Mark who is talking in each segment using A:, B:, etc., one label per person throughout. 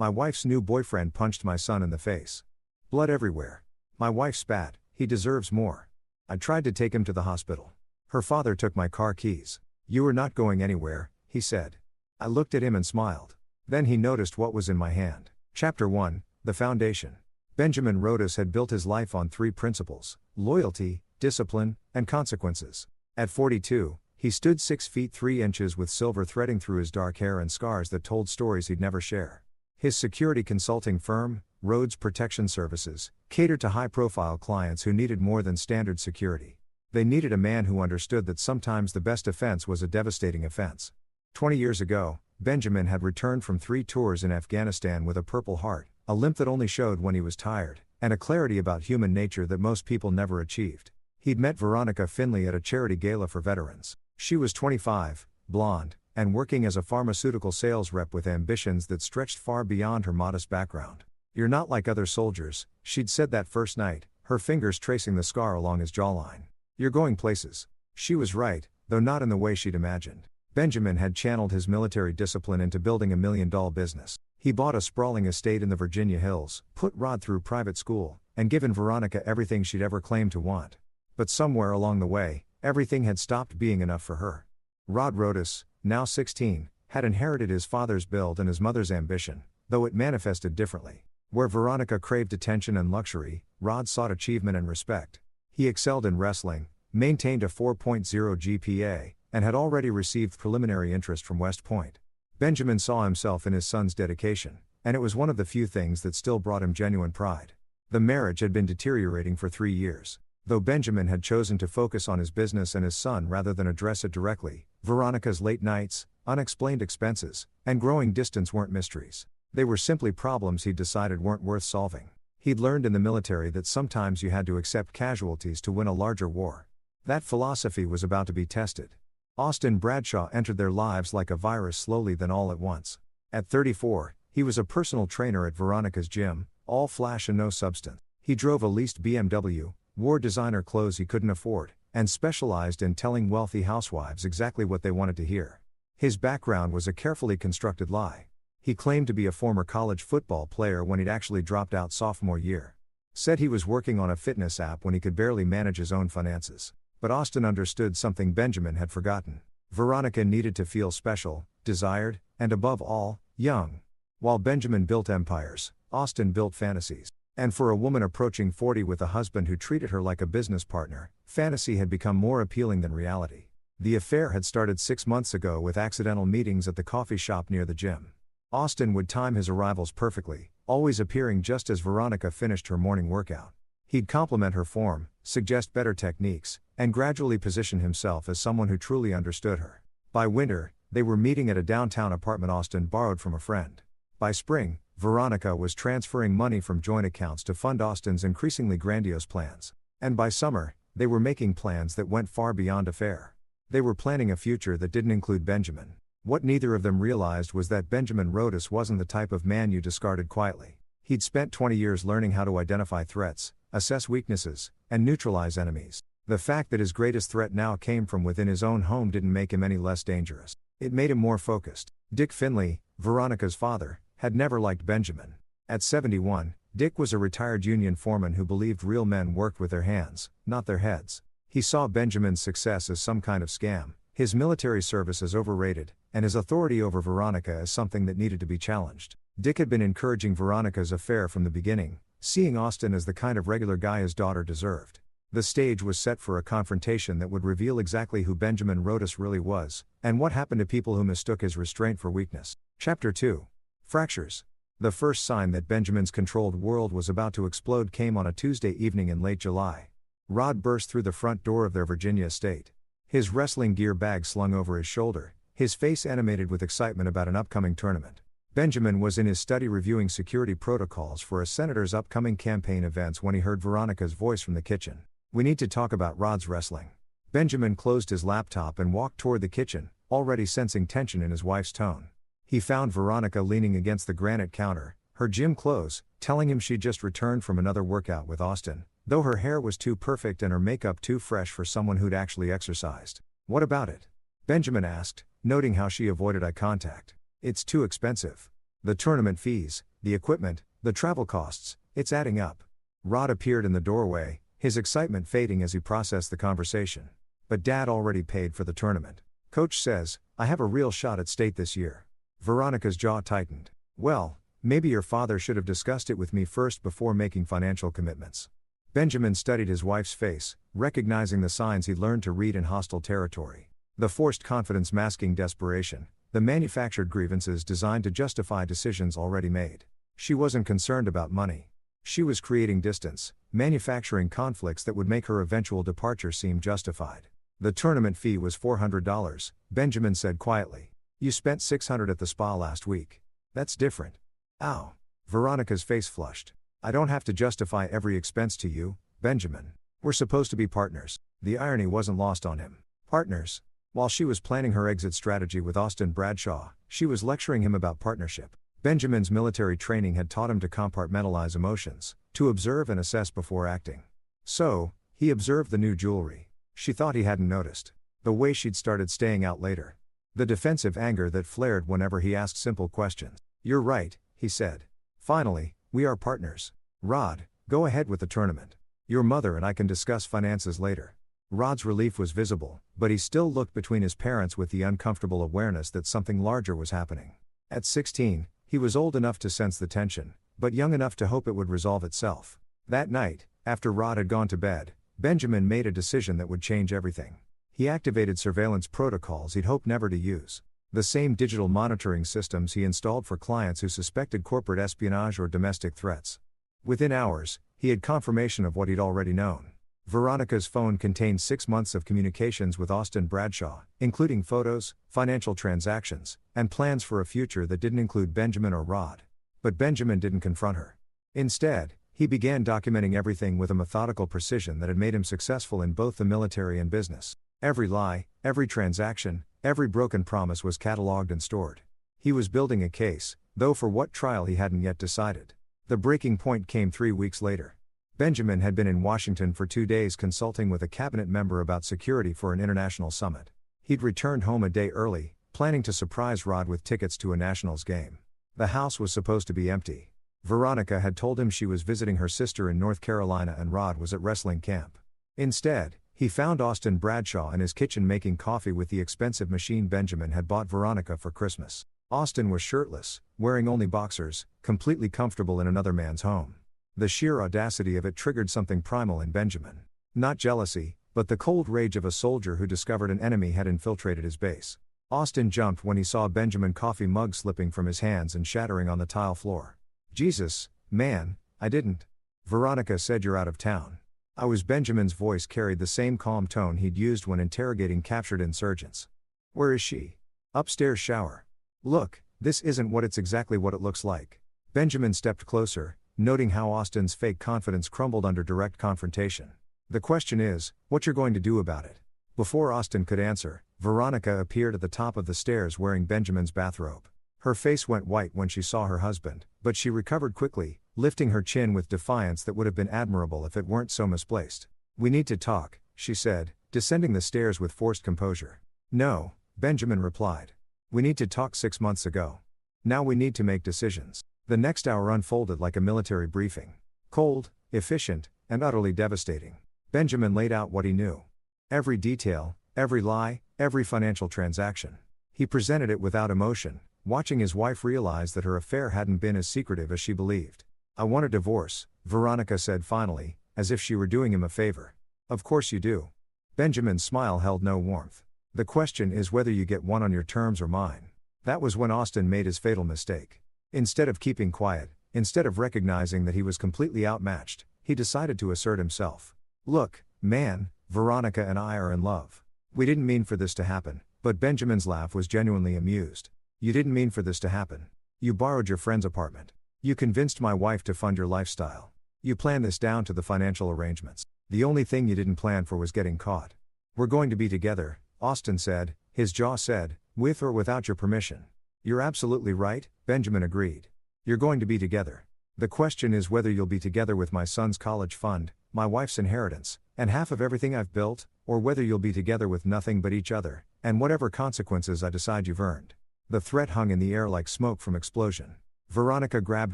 A: My wife's new boyfriend punched my son in the face. Blood everywhere. My wife spat, he deserves more. I tried to take him to the hospital. Her father took my car keys. You are not going anywhere, he said. I looked at him and smiled. Then he noticed what was in my hand. Chapter 1, The Foundation. Benjamin Rodas had built his life on 3 principles: loyalty, discipline, and consequences. At 42, he stood 6 feet 3 inches with silver threading through his dark hair and scars that told stories he'd never share. His security consulting firm, Rhodes Protection Services, catered to high-profile clients who needed more than standard security. They needed a man who understood that sometimes the best offense was a devastating offense. 20 years ago, Benjamin had returned from 3 tours in Afghanistan with a purple heart, a limp that only showed when he was tired, and a clarity about human nature that most people never achieved. He'd met Veronica Finley at a charity gala for veterans. She was 25, blonde, and working as a pharmaceutical sales rep with ambitions that stretched far beyond her modest background. "You're not like other soldiers," she'd said that first night, her fingers tracing the scar along his jawline. "You're going places." She was right, though not in the way she'd imagined. Benjamin had channeled his military discipline into building a $1 million business. He bought a sprawling estate in the Virginia hills, put Rod through private school, and given Veronica everything she'd ever claimed to want. But somewhere along the way, everything had stopped being enough for her. Rod Rodas, now 16, had inherited his father's build and his mother's ambition, though it manifested differently. Where Veronica craved attention and luxury, Rod sought achievement and respect. He excelled in wrestling, maintained a 4.0 GPA, and had already received preliminary interest from West Point. Benjamin saw himself in his son's dedication, and it was one of the few things that still brought him genuine pride. The marriage had been deteriorating for 3 years. Though Benjamin had chosen to focus on his business and his son rather than address it directly, Veronica's late nights, unexplained expenses, and growing distance weren't mysteries. They were simply problems he'd decided weren't worth solving. He'd learned in the military that sometimes you had to accept casualties to win a larger war. That philosophy was about to be tested. Austin Bradshaw entered their lives like a virus, slowly then all at once. At 34, he was a personal trainer at Veronica's gym, all flash and no substance. He drove a leased BMW, wore designer clothes he couldn't afford, and specialized in telling wealthy housewives exactly what they wanted to hear. His background was a carefully constructed lie. He claimed to be a former college football player when he'd actually dropped out sophomore year. Said he was working on a fitness app when he could barely manage his own finances. But Austin understood something Benjamin had forgotten. Veronica needed to feel special, desired, and above all, young. While Benjamin built empires, Austin built fantasies. And for a woman approaching 40 with a husband who treated her like a business partner, fantasy had become more appealing than reality. The affair had started 6 months ago with accidental meetings at the coffee shop near the gym. Austin would time his arrivals perfectly, always appearing just as Veronica finished her morning workout. He'd compliment her form, suggest better techniques, and gradually position himself as someone who truly understood her. By winter, they were meeting at a downtown apartment Austin borrowed from a friend. By spring, Veronica was transferring money from joint accounts to fund Austin's increasingly grandiose plans. And by summer, they were making plans that went far beyond affair. They were planning a future that didn't include Benjamin. What neither of them realized was that Benjamin Rodas wasn't the type of man you discarded quietly. He'd spent 20 years learning how to identify threats, assess weaknesses, and neutralize enemies. The fact that his greatest threat now came from within his own home didn't make him any less dangerous. It made him more focused. Dick Finley, Veronica's father, had never liked Benjamin. At 71, Dick was a retired union foreman who believed real men worked with their hands, not their heads. He saw Benjamin's success as some kind of scam, his military service as overrated, and his authority over Veronica as something that needed to be challenged. Dick had been encouraging Veronica's affair from the beginning, seeing Austin as the kind of regular guy his daughter deserved. The stage was set for a confrontation that would reveal exactly who Benjamin Rodas really was, and what happened to people who mistook his restraint for weakness. Chapter 2. Fractures. The first sign that Benjamin's controlled world was about to explode came on a Tuesday evening in late July. Rod burst through the front door of their Virginia estate. His wrestling gear bag slung over his shoulder, his face animated with excitement about an upcoming tournament. Benjamin was in his study reviewing security protocols for a senator's upcoming campaign events when he heard Veronica's voice from the kitchen. "We need to talk about Rod's wrestling." Benjamin closed his laptop and walked toward the kitchen, already sensing tension in his wife's tone. He found Veronica leaning against the granite counter, her gym clothes, telling him she'd just returned from another workout with Austin, though her hair was too perfect and her makeup too fresh for someone who'd actually exercised. "What about it?" Benjamin asked, noting how she avoided eye contact. "It's too expensive." The tournament fees, the equipment, the travel costs, it's adding up. Rod appeared in the doorway, his excitement fading as he processed the conversation. But Dad already paid for the tournament. Coach says, I have a real shot at state this year. Veronica's jaw tightened. Well, maybe your father should have discussed it with me first before making financial commitments. Benjamin studied his wife's face, recognizing the signs he'd learned to read in hostile territory. The forced confidence masking desperation, the manufactured grievances designed to justify decisions already made. She wasn't concerned about money. She was creating distance, manufacturing conflicts that would make her eventual departure seem justified. The tournament fee was $400, Benjamin said quietly. You spent $600 at the spa last week. That's different. Ow. Veronica's face flushed. I don't have to justify every expense to you, Benjamin. We're supposed to be partners. The irony wasn't lost on him. Partners? While she was planning her exit strategy with Austin Bradshaw, she was lecturing him about partnership. Benjamin's military training had taught him to compartmentalize emotions, to observe and assess before acting. So, he observed the new jewelry. She thought he hadn't noticed. The way she'd started staying out later. The defensive anger that flared whenever he asked simple questions. You're right, he said. Finally, we are partners. Rod, go ahead with the tournament. Your mother and I can discuss finances later. Rod's relief was visible, but he still looked between his parents with the uncomfortable awareness that something larger was happening. At 16, he was old enough to sense the tension, but young enough to hope it would resolve itself. That night, after Rod had gone to bed, Benjamin made a decision that would change everything. He activated surveillance protocols he'd hoped never to use. The same digital monitoring systems he installed for clients who suspected corporate espionage or domestic threats. Within hours, he had confirmation of what he'd already known. Veronica's phone contained 6 months of communications with Austin Bradshaw, including photos, financial transactions, and plans for a future that didn't include Benjamin or Rod. But Benjamin didn't confront her. Instead, he began documenting everything with a methodical precision that had made him successful in both the military and business. Every lie, every transaction, every broken promise was cataloged and stored. He was building a case, though for what trial he hadn't yet decided. The breaking point came 3 weeks later. Benjamin had been in Washington for 2 days consulting with a cabinet member about security for an international summit. He'd returned home a day early, planning to surprise Rod with tickets to a Nationals game. The house was supposed to be empty. Veronica had told him she was visiting her sister in North Carolina and Rod was at wrestling camp. Instead, he found Austin Bradshaw in his kitchen making coffee with the expensive machine Benjamin had bought Veronica for Christmas. Austin was shirtless, wearing only boxers, completely comfortable in another man's home. The sheer audacity of it triggered something primal in Benjamin. Not jealousy, but the cold rage of a soldier who discovered an enemy had infiltrated his base. Austin jumped when he saw Benjamin's coffee mug slipping from his hands and shattering on the tile floor. Jesus, man, I didn't. Veronica said you're out of town. I was. Benjamin's voice carried the same calm tone he'd used when interrogating captured insurgents. Where is she? Upstairs shower. Look, this isn't what it's exactly what it looks like. Benjamin stepped closer, noting how Austin's fake confidence crumbled under direct confrontation. The question is, what you're going to do about it? Before Austin could answer, Veronica appeared at the top of the stairs wearing Benjamin's bathrobe. Her face went white when she saw her husband, but she recovered quickly, lifting her chin with defiance that would have been admirable if it weren't so misplaced. We need to talk, she said, descending the stairs with forced composure. No, Benjamin replied. We need to talk 6 months ago. Now we need to make decisions. The next hour unfolded like a military briefing. Cold, efficient, and utterly devastating. Benjamin laid out what he knew. Every detail, every lie, every financial transaction. He presented it without emotion, watching his wife realize that her affair hadn't been as secretive as she believed. I want a divorce, Veronica said finally, as if she were doing him a favor. Of course you do. Benjamin's smile held no warmth. The question is whether you get one on your terms or mine. That was when Austin made his fatal mistake. Instead of keeping quiet, instead of recognizing that he was completely outmatched, he decided to assert himself. Look, man, Veronica and I are in love. We didn't mean for this to happen, but Benjamin's laugh was genuinely amused. You didn't mean for this to happen. You borrowed your friend's apartment. You convinced my wife to fund your lifestyle. You planned this down to the financial arrangements. The only thing you didn't plan for was getting caught. We're going to be together, Austin said, his jaw said, with or without your permission. You're absolutely right, Benjamin agreed. You're going to be together. The question is whether you'll be together with my son's college fund, my wife's inheritance, and half of everything I've built, or whether you'll be together with nothing but each other, and whatever consequences I decide you've earned. The threat hung in the air like smoke from explosion. Veronica grabbed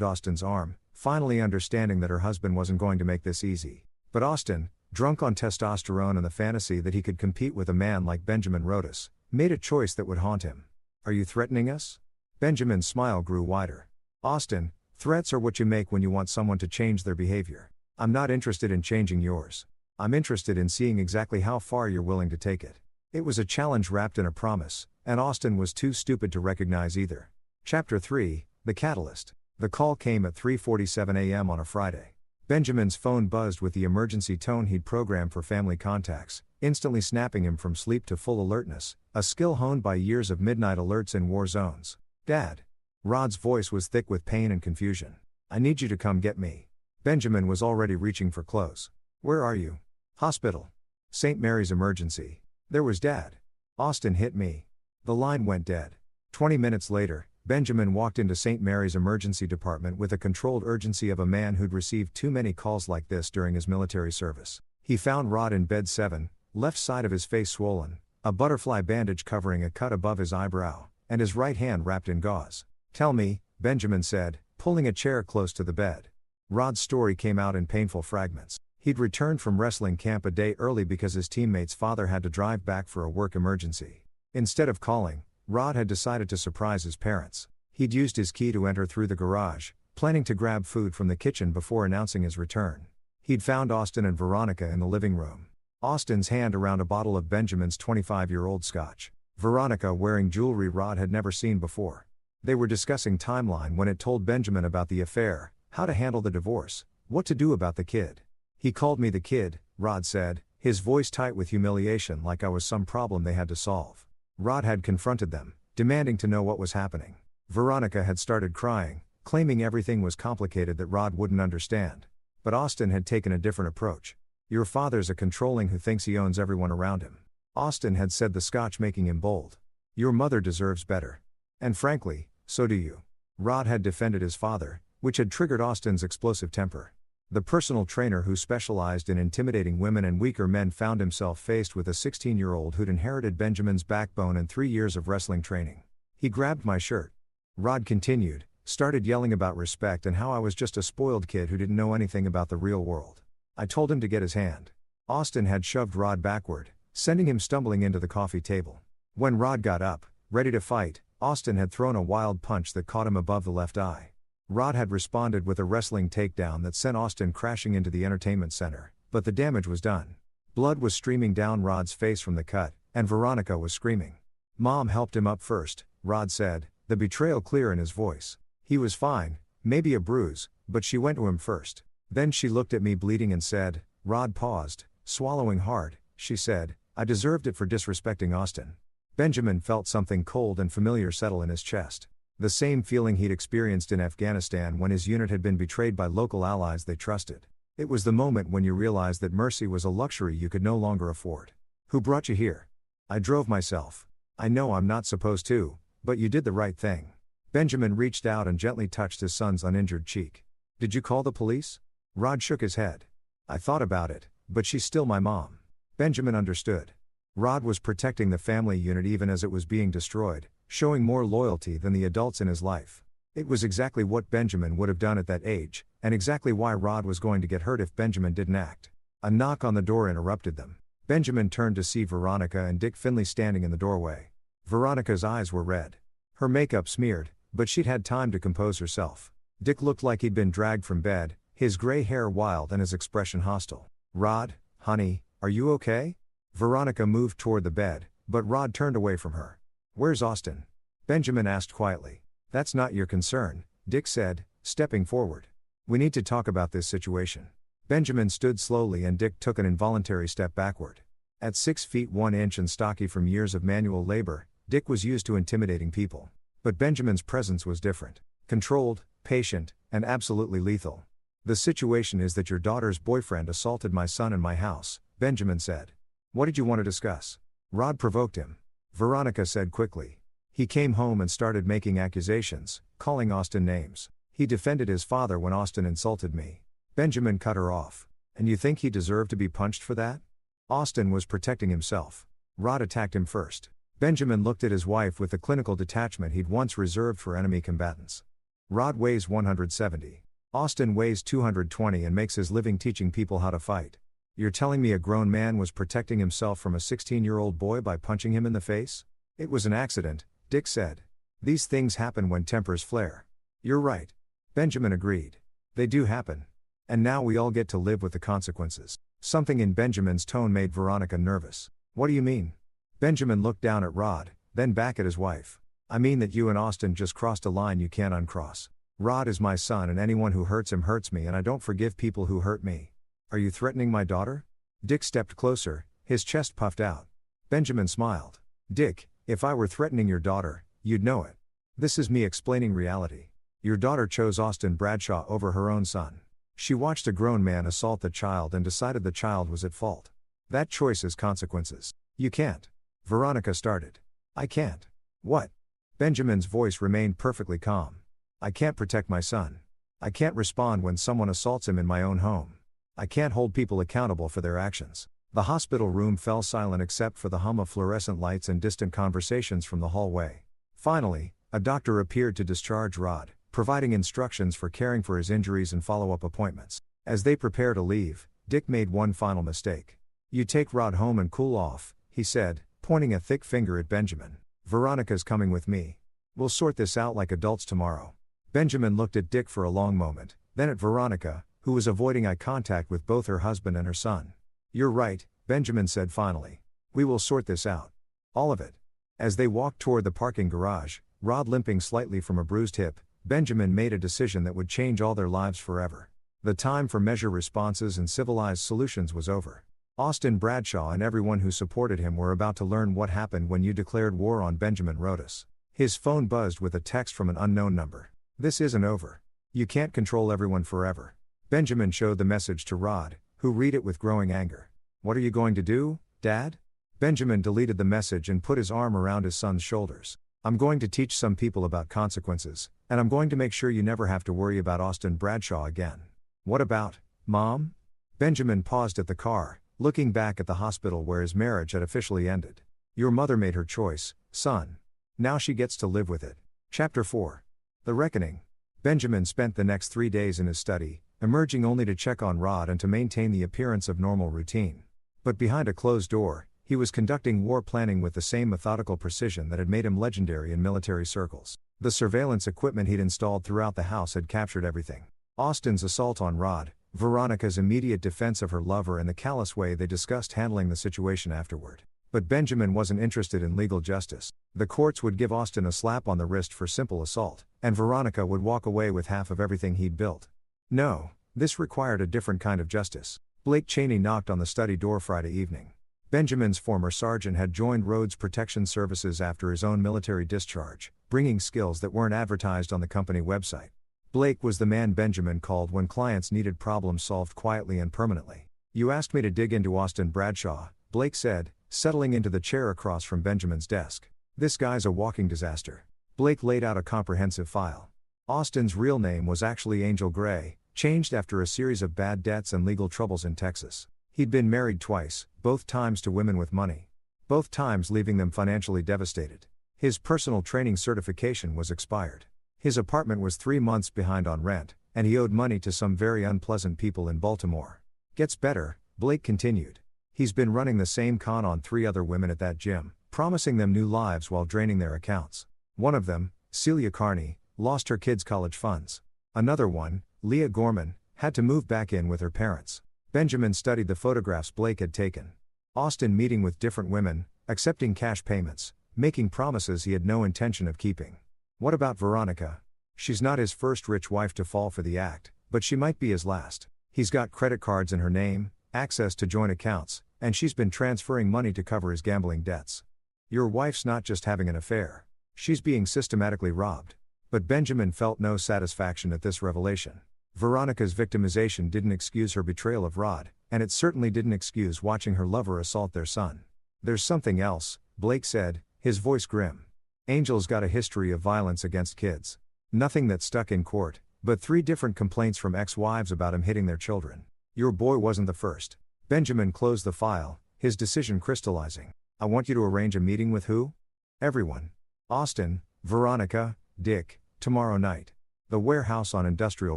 A: Austin's arm, finally understanding that her husband wasn't going to make this easy. But Austin, drunk on testosterone and the fantasy that he could compete with a man like Benjamin Rodas, made a choice that would haunt him. Are you threatening us? Benjamin's smile grew wider. Austin, threats are what you make when you want someone to change their behavior. I'm not interested in changing yours. I'm interested in seeing exactly how far you're willing to take it. It was a challenge wrapped in a promise, and Austin was too stupid to recognize either. Chapter 3, The Catalyst. The call came at 3:47 a.m. on a Friday. Benjamin's phone buzzed with the emergency tone he'd programmed for family contacts, instantly snapping him from sleep to full alertness, a skill honed by years of midnight alerts in war zones. Dad. Rod's voice was thick with pain and confusion. I need you to come get me. Benjamin was already reaching for clothes. Where are you? Hospital. St. Mary's emergency. There was Dad. Austin hit me. The line went dead. 20 minutes later, Benjamin walked into St. Mary's emergency department with the controlled urgency of a man who'd received too many calls like this during his military service. He found Rod in bed 7, left side of his face swollen, a butterfly bandage covering a cut above his eyebrow, and his right hand wrapped in gauze. Tell me, Benjamin said, pulling a chair close to the bed. Rod's story came out in painful fragments. He'd returned from wrestling camp a day early because his teammate's father had to drive back for a work emergency. Instead of calling, Rod had decided to surprise his parents. He'd used his key to enter through the garage, planning to grab food from the kitchen before announcing his return. He'd found Austin and Veronica in the living room. Austin's hand around a bottle of Benjamin's 25-year-old scotch. Veronica wearing jewelry Rod had never seen before. They were discussing timeline when it told Benjamin about the affair, how to handle the divorce, what to do about the kid. He called me the kid, Rod said, his voice tight with humiliation like I was some problem they had to solve. Rod had confronted them, demanding to know what was happening. Veronica had started crying, claiming everything was complicated that Rod wouldn't understand. But Austin had taken a different approach. Your father's a controlling who thinks he owns everyone around him. Austin had said the scotch making him bold. Your mother deserves better. And frankly, so do you. Rod had defended his father, which had triggered Austin's explosive temper. The personal trainer who specialized in intimidating women and weaker men found himself faced with a 16-year-old who'd inherited Benjamin's backbone and 3 years of wrestling training. He grabbed my shirt. Rod continued, started yelling about respect and how I was just a spoiled kid who didn't know anything about the real world. I told him to get his hand. Austin had shoved Rod backward, sending him stumbling into the coffee table. When Rod got up, ready to fight, Austin had thrown a wild punch that caught him above the left eye. Rod had responded with a wrestling takedown that sent Austin crashing into the entertainment center, but the damage was done. Blood was streaming down Rod's face from the cut, and Veronica was screaming. Mom helped him up first, Rod said, the betrayal clear in his voice. He was fine, maybe a bruise, but she went to him first. Then she looked at me bleeding and said, Rod paused, swallowing hard, she said, I deserved it for disrespecting Austin. Benjamin felt something cold and familiar settle in his chest. The same feeling he'd experienced in Afghanistan when his unit had been betrayed by local allies they trusted. It was the moment when you realized that mercy was a luxury you could no longer afford. Who brought you here? I drove myself. I know I'm not supposed to, but you did the right thing. Benjamin reached out and gently touched his son's uninjured cheek. Did you call the police? Rod shook his head. I thought about it, but she's still my mom. Benjamin understood. Rod was protecting the family unit even as it was being destroyed, showing more loyalty than the adults in his life. It was exactly what Benjamin would have done at that age, and exactly why Rod was going to get hurt if Benjamin didn't act. A knock on the door interrupted them. Benjamin turned to see Veronica and Dick Finley standing in the doorway. Veronica's eyes were red. Her makeup smeared, but she'd had time to compose herself. Dick looked like he'd been dragged from bed, his gray hair wild and his expression hostile. Rod, honey, are you okay? Veronica moved toward the bed, but Rod turned away from her. Where's Austin? Benjamin asked quietly. That's not your concern, Dick said, stepping forward. We need to talk about this situation. Benjamin stood slowly and Dick took an involuntary step backward. At 6 feet 1 inch and stocky from years of manual labor, Dick was used to intimidating people. But Benjamin's presence was different. Controlled, patient, and absolutely lethal. The situation is that your daughter's boyfriend assaulted my son in my house, Benjamin said. What did you want to discuss? Rod provoked him. Veronica said quickly. He came home and started making accusations, calling Austin names. He defended his father when Austin insulted me. Benjamin cut her off. And you think he deserved to be punched for that? Austin was protecting himself. Rod attacked him first. Benjamin looked at his wife with the clinical detachment he'd once reserved for enemy combatants. Rod weighs 170. Austin weighs 220 and makes his living teaching people how to fight. You're telling me a grown man was protecting himself from a 16-year-old boy by punching him in the face? It was an accident, Dick said. These things happen when tempers flare. You're right. Benjamin agreed. They do happen. And now we all get to live with the consequences. Something in Benjamin's tone made Veronica nervous. What do you mean? Benjamin looked down at Rod, then back at his wife. I mean that you and Austin just crossed a line you can't uncross. Rod is my son and anyone who hurts him hurts me and I don't forgive people who hurt me. Are you threatening my daughter? Dick stepped closer, his chest puffed out. Benjamin smiled. Dick, if I were threatening your daughter, you'd know it. This is me explaining reality. Your daughter chose Austin Bradshaw over her own son. She watched a grown man assault the child and decided the child was at fault. That choice has consequences. You can't. Veronica started. I can't. What? Benjamin's voice remained perfectly calm. I can't protect my son. I can't respond when someone assaults him in my own home. I can't hold people accountable for their actions. The hospital room fell silent except for the hum of fluorescent lights and distant conversations from the hallway. Finally, a doctor appeared to discharge Rod, providing instructions for caring for his injuries and follow-up appointments. As they prepare to leave, Dick made one final mistake. You take Rod home and cool off, he said, pointing a thick finger at Benjamin. Veronica's coming with me. We'll sort this out like adults tomorrow. Benjamin looked at Dick for a long moment, then at Veronica, who was avoiding eye contact with both her husband and her son. You're right, Benjamin said finally. We will sort this out. All of it. As they walked toward the parking garage, Rod limping slightly from a bruised hip, Benjamin made a decision that would change all their lives forever. The time for measured responses and civilized solutions was over. Austin Bradshaw and everyone who supported him were about to learn what happened when you declared war on Benjamin Rodas. His phone buzzed with a text from an unknown number. This isn't over. You can't control everyone forever. Benjamin showed the message to Rod, who read it with growing anger. What are you going to do, Dad? Benjamin deleted the message and put his arm around his son's shoulders. I'm going to teach some people about consequences, and I'm going to make sure you never have to worry about Austin Bradshaw again. What about, Mom? Benjamin paused at the car, looking back at the hospital where his marriage had officially ended. Your mother made her choice, son. Now she gets to live with it. Chapter 4. The Reckoning. Benjamin spent the next 3 days in his study, emerging only to check on Rod and to maintain the appearance of normal routine. But behind a closed door, he was conducting war planning with the same methodical precision that had made him legendary in military circles. The surveillance equipment he'd installed throughout the house had captured everything. Austin's assault on Rod, Veronica's immediate defense of her lover and the callous way they discussed handling the situation afterward. But Benjamin wasn't interested in legal justice. The courts would give Austin a slap on the wrist for simple assault, and Veronica would walk away with half of everything he'd built. No, this required a different kind of justice. Blake Cheney knocked on the study door Friday evening. Benjamin's former sergeant had joined Rhodes Protection Services after his own military discharge, bringing skills that weren't advertised on the company website. Blake was the man Benjamin called when clients needed problems solved quietly and permanently. You asked me to dig into Austin Bradshaw, Blake said, settling into the chair across from Benjamin's desk. This guy's a walking disaster. Blake laid out a comprehensive file. Austin's real name was actually Angel Gray, changed after a series of bad debts and legal troubles in Texas. He'd been married twice, both times to women with money. Both times leaving them financially devastated. His personal training certification was expired. His apartment was 3 months behind on rent, and he owed money to some very unpleasant people in Baltimore. Gets better, Blake continued. He's been running the same con on 3 other women at that gym, promising them new lives while draining their accounts. One of them, Celia Carney, lost her kids' college funds. Another one, Leah Gorman, had to move back in with her parents. Benjamin studied the photographs Blake had taken. Austin meeting with different women, accepting cash payments, making promises he had no intention of keeping. What about Veronica? She's not his first rich wife to fall for the act, but she might be his last. He's got credit cards in her name, access to joint accounts, and she's been transferring money to cover his gambling debts. Your wife's not just having an affair. She's being systematically robbed. But Benjamin felt no satisfaction at this revelation. Veronica's victimization didn't excuse her betrayal of Rod, and it certainly didn't excuse watching her lover assault their son. There's something else, Blake said, his voice grim. Angel's got a history of violence against kids. Nothing that stuck in court, but 3 different complaints from ex-wives about him hitting their children. Your boy wasn't the first. Benjamin closed the file, his decision crystallizing. I want you to arrange a meeting with who? Everyone. Austin, Veronica, Dick, tomorrow night. The warehouse on Industrial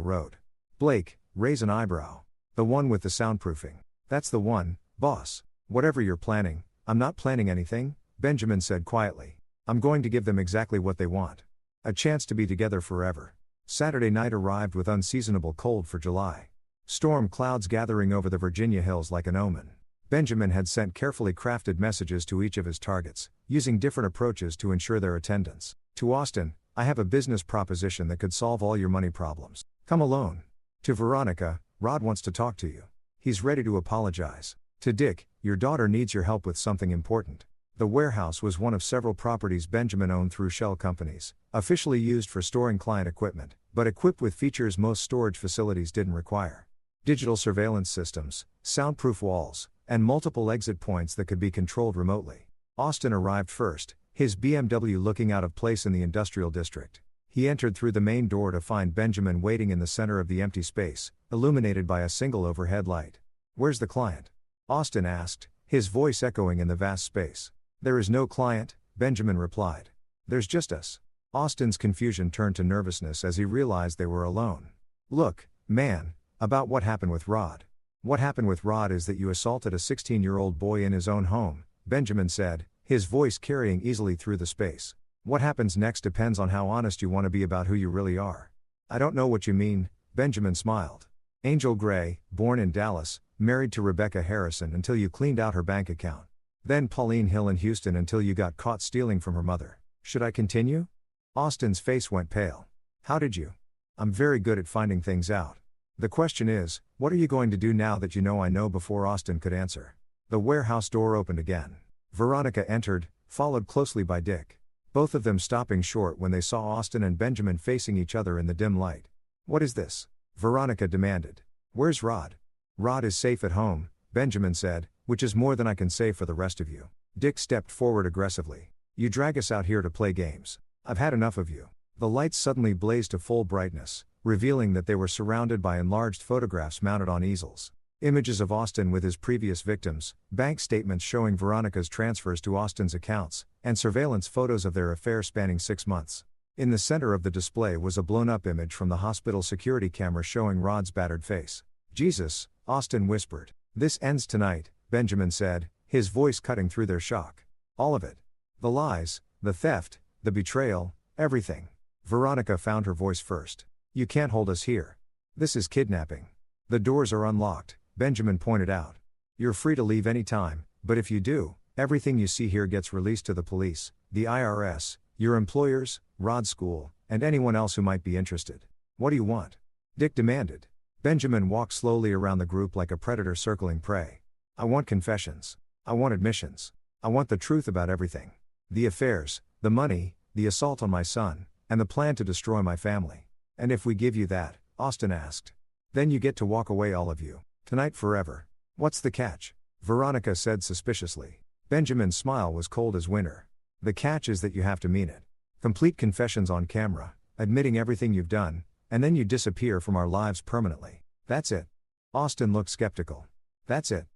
A: Road. Blake, raise an eyebrow. The one with the soundproofing. That's the one, boss. Whatever you're planning, I'm not planning anything, Benjamin said quietly. I'm going to give them exactly what they want. A chance to be together forever. Saturday night arrived with unseasonable cold for July. Storm clouds gathering over the Virginia hills like an omen. Benjamin had sent carefully crafted messages to each of his targets, using different approaches to ensure their attendance. To Austin, I have a business proposition that could solve all your money problems. Come alone. To Veronica, Rod wants to talk to you. He's ready to apologize. To Dick, your daughter needs your help with something important. The warehouse was one of several properties Benjamin owned through shell companies, officially used for storing client equipment, but equipped with features most storage facilities didn't require. Digital surveillance systems, soundproof walls, and multiple exit points that could be controlled remotely. Austin arrived first, his BMW looking out of place in the industrial district. He entered through the main door to find Benjamin waiting in the center of the empty space, illuminated by a single overhead light. Where's the client? Austin asked, his voice echoing in the vast space. There is no client, Benjamin replied. There's just us. Austin's confusion turned to nervousness as he realized they were alone. Look, man, about what happened with Rod. What happened with Rod is that you assaulted a 16-year-old boy in his own home, Benjamin said, his voice carrying easily through the space. What happens next depends on how honest you want to be about who you really are. I don't know what you mean, Benjamin smiled. Angel Gray, born in Dallas, married to Rebecca Harrison until you cleaned out her bank account. Then Pauline Hill in Houston until you got caught stealing from her mother. Should I continue? Austin's face went pale. How did you? I'm very good at finding things out. The question is, what are you going to do now that you know I know before Austin could answer? The warehouse door opened again. Veronica entered, followed closely by Dick. Both of them stopping short when they saw Austin and Benjamin facing each other in the dim light. What is this? Veronica demanded. Where's Rod? Rod is safe at home, Benjamin said, which is more than I can say for the rest of you. Dick stepped forward aggressively. You drag us out here to play games. I've had enough of you. The lights suddenly blazed to full brightness, revealing that they were surrounded by enlarged photographs mounted on easels. Images of Austin with his previous victims, bank statements showing Veronica's transfers to Austin's accounts, and surveillance photos of their affair spanning 6 months. In the center of the display was a blown-up image from the hospital security camera showing Rod's battered face. Jesus, Austin whispered. This ends tonight, Benjamin said, his voice cutting through their shock. All of it. The lies, the theft, the betrayal, everything. Veronica found her voice first. You can't hold us here. This is kidnapping. The doors are unlocked, Benjamin pointed out. You're free to leave any time, but if you do, everything you see here gets released to the police, the IRS, your employers, Rod's school, and anyone else who might be interested. What do you want? Dick demanded. Benjamin walked slowly around the group like a predator circling prey. I want confessions. I want admissions. I want the truth about everything. The affairs, the money, the assault on my son, and the plan to destroy my family. And if we give you that, Austin asked, then you get to walk away, all of you. Tonight forever. What's the catch? Veronica said suspiciously. Benjamin's smile was cold as winter. The catch is that you have to mean it. Complete confessions on camera, admitting everything you've done, and then you disappear from our lives permanently. That's it. Austin looked skeptical. That's it.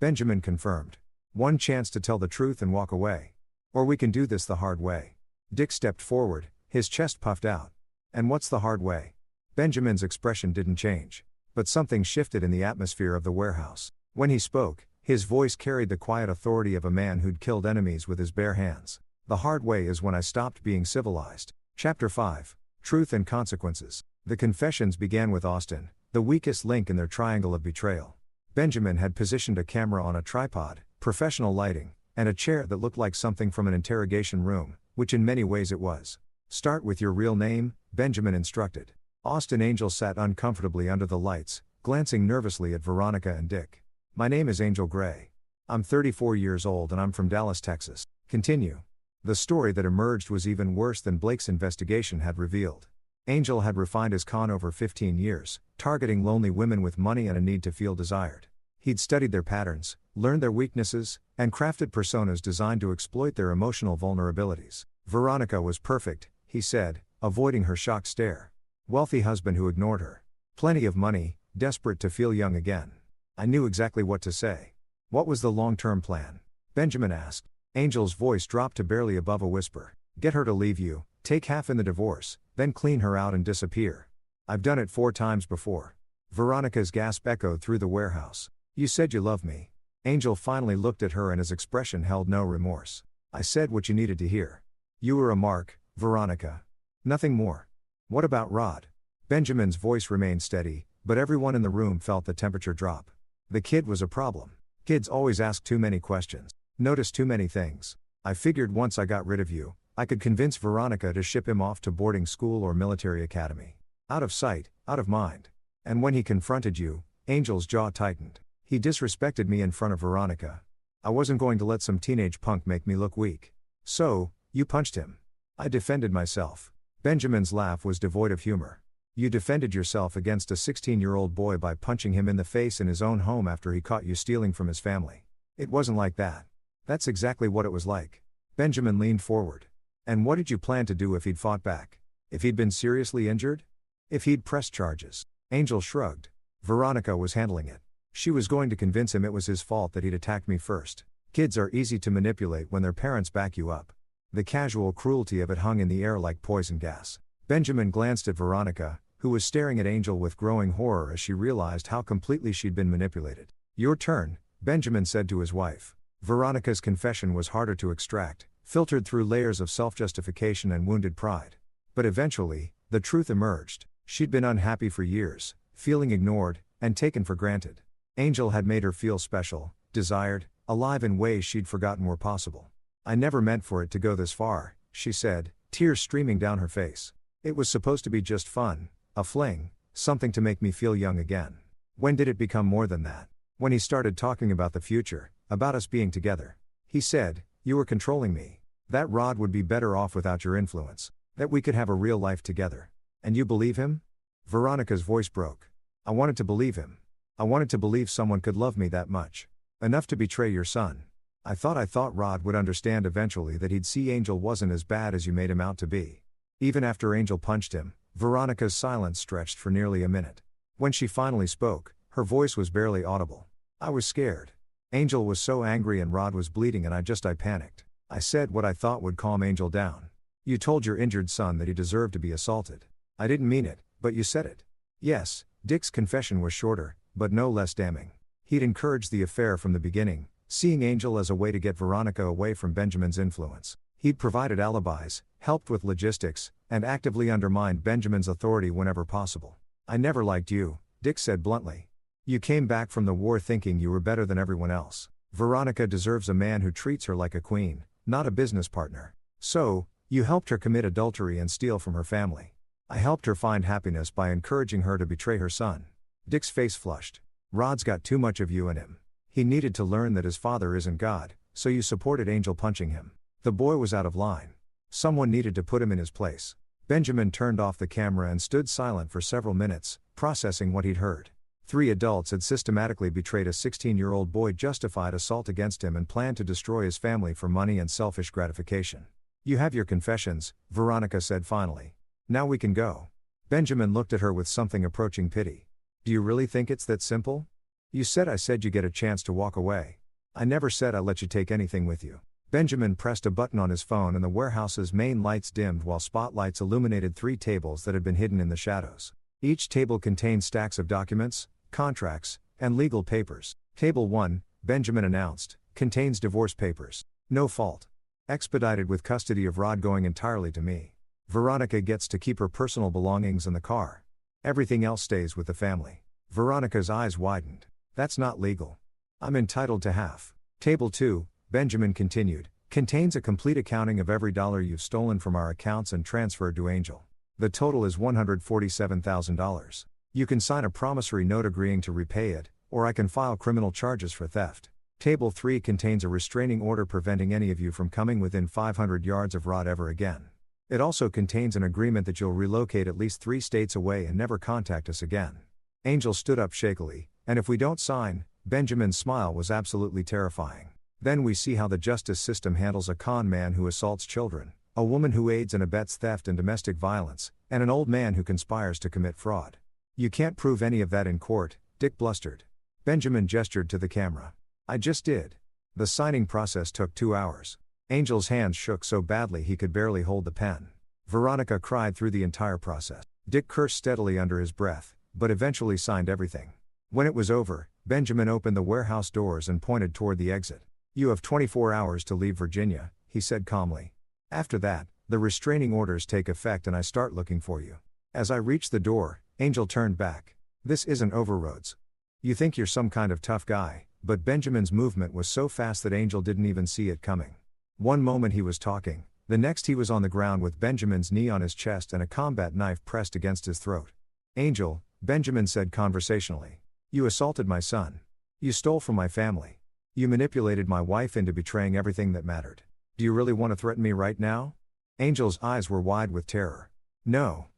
A: Benjamin confirmed. One chance to tell the truth and walk away. Or we can do this the hard way. Dick stepped forward, his chest puffed out. And what's the hard way? Benjamin's expression didn't change. But something shifted in the atmosphere of the warehouse. When he spoke, his voice carried the quiet authority of a man who'd killed enemies with his bare hands. The hard way is when I stopped being civilized. Chapter 5. Truth and Consequences. The confessions began with Austin, the weakest link in their triangle of betrayal. Benjamin had positioned a camera on a tripod, professional lighting, and a chair that looked like something from an interrogation room, which in many ways it was. Start with your real name, Benjamin instructed. Austin Angel sat uncomfortably under the lights, glancing nervously at Veronica and Dick. My name is Angel Gray. I'm 34 years old and I'm from Dallas, Texas. Continue. The story that emerged was even worse than Blake's investigation had revealed. Angel had refined his con over 15 years, targeting lonely women with money and a need to feel desired. He'd studied their patterns, learned their weaknesses, and crafted personas designed to exploit their emotional vulnerabilities. Veronica was perfect, he said, avoiding her shocked stare. Wealthy husband who ignored her. Plenty of money, desperate to feel young again. I knew exactly what to say. What was the long-term plan? Benjamin asked. Angel's voice dropped to barely above a whisper. Get her to leave you, take half in the divorce, then clean her out and disappear. I've done it 4 times before. Veronica's gasp echoed through the warehouse. You said you loved me. Angel finally looked at her and his expression held no remorse. I said what you needed to hear. You were a mark, Veronica. Nothing more. What about Rod? Benjamin's voice remained steady, but everyone in the room felt the temperature drop. The kid was a problem. Kids always ask too many questions, notice too many things. I figured once I got rid of you, I could convince Veronica to ship him off to boarding school or military academy. Out of sight, out of mind. And when he confronted you, Angel's jaw tightened. He disrespected me in front of Veronica. I wasn't going to let some teenage punk make me look weak. So, you punched him. I defended myself. Benjamin's laugh was devoid of humor. You defended yourself against a 16-year-old boy by punching him in the face in his own home after he caught you stealing from his family. It wasn't like that. That's exactly what it was like. Benjamin leaned forward. And what did you plan to do if he'd fought back? If he'd been seriously injured? If he'd pressed charges? Angel shrugged. Veronica was handling it. She was going to convince him it was his fault that he'd attacked me first. Kids are easy to manipulate when their parents back you up. The casual cruelty of it hung in the air like poison gas. Benjamin glanced at Veronica, who was staring at Angel with growing horror as she realized how completely she'd been manipulated. Your turn, Benjamin said to his wife. Veronica's confession was harder to extract, filtered through layers of self-justification and wounded pride. But eventually, the truth emerged. She'd been unhappy for years, feeling ignored, and taken for granted. Angel had made her feel special, desired, alive in ways she'd forgotten were possible. I never meant for it to go this far, she said, tears streaming down her face. It was supposed to be just fun, a fling, something to make me feel young again. When did it become more than that? When he started talking about the future, about us being together. He said, you were controlling me. That Rod would be better off without your influence. That we could have a real life together. And you believe him? Veronica's voice broke. I wanted to believe him. I wanted to believe someone could love me that much. Enough to betray your son. I thought Rod would understand eventually that he'd see Angel wasn't as bad as you made him out to be. Even after Angel punched him, Veronica's silence stretched for nearly a minute. When she finally spoke, her voice was barely audible. I was scared. Angel was so angry and Rod was bleeding and I panicked. I said what I thought would calm Angel down. You told your injured son that he deserved to be assaulted. I didn't mean it, but you said it. Yes, Dick's confession was shorter, but no less damning. He'd encouraged the affair from the beginning, seeing Angel as a way to get Veronica away from Benjamin's influence. He'd provided alibis, helped with logistics, and actively undermined Benjamin's authority whenever possible. I never liked you, Dick said bluntly. You came back from the war thinking you were better than everyone else. Veronica deserves a man who treats her like a queen, not a business partner. So, you helped her commit adultery and steal from her family. I helped her find happiness by encouraging her to betray her son. Dick's face flushed. Rod's got too much of you in him. He needed to learn that his father isn't God, so you supported Angel punching him. The boy was out of line. Someone needed to put him in his place. Benjamin turned off the camera and stood silent for several minutes, processing what he'd heard. 3 adults had systematically betrayed a 16-year-old boy, justified assault against him and planned to destroy his family for money and selfish gratification. You have your confessions, Veronica said finally. Now we can go. Benjamin looked at her with something approaching pity. Do you really think it's that simple? You said I said you get a chance to walk away. I never said I let you take anything with you. Benjamin pressed a button on his phone and the warehouse's main lights dimmed while spotlights illuminated 3 tables that had been hidden in the shadows. Each table contained stacks of documents, contracts, and legal papers. Table 1, Benjamin announced, contains divorce papers. No fault. Expedited with custody of Rod going entirely to me. Veronica gets to keep her personal belongings and the car. Everything else stays with the family. Veronica's eyes widened. That's not legal. I'm entitled to half. Table 2, Benjamin continued, contains a complete accounting of every dollar you've stolen from our accounts and transferred to Angel. The total is $147,000. You can sign a promissory note agreeing to repay it, or I can file criminal charges for theft. Table 3 contains a restraining order preventing any of you from coming within 500 yards of Rod ever again. It also contains an agreement that you'll relocate at least 3 states away and never contact us again. Angel stood up shakily, and if we don't sign, Benjamin's smile was absolutely terrifying. Then we see how the justice system handles a con man who assaults children, a woman who aids and abets theft and domestic violence, and an old man who conspires to commit fraud. You can't prove any of that in court, Dick blustered. Benjamin gestured to the camera. I just did. The signing process took 2 hours. Angel's hands shook so badly he could barely hold the pen. Veronica cried through the entire process. Dick cursed steadily under his breath, but eventually signed everything. When it was over, Benjamin opened the warehouse doors and pointed toward the exit. "You have 24 hours to leave Virginia," he said calmly. "After that, the restraining orders take effect and I start looking for you." As I reached the door, Angel turned back. "This isn't over, Rhodes. You think you're some kind of tough guy," but Benjamin's movement was so fast that Angel didn't even see it coming. One moment he was talking, the next he was on the ground with Benjamin's knee on his chest and a combat knife pressed against his throat. "Angel," Benjamin said conversationally. "You assaulted my son. You stole from my family. You manipulated my wife into betraying everything that mattered. Do you really want to threaten me right now?" Angel's eyes were wide with terror. No,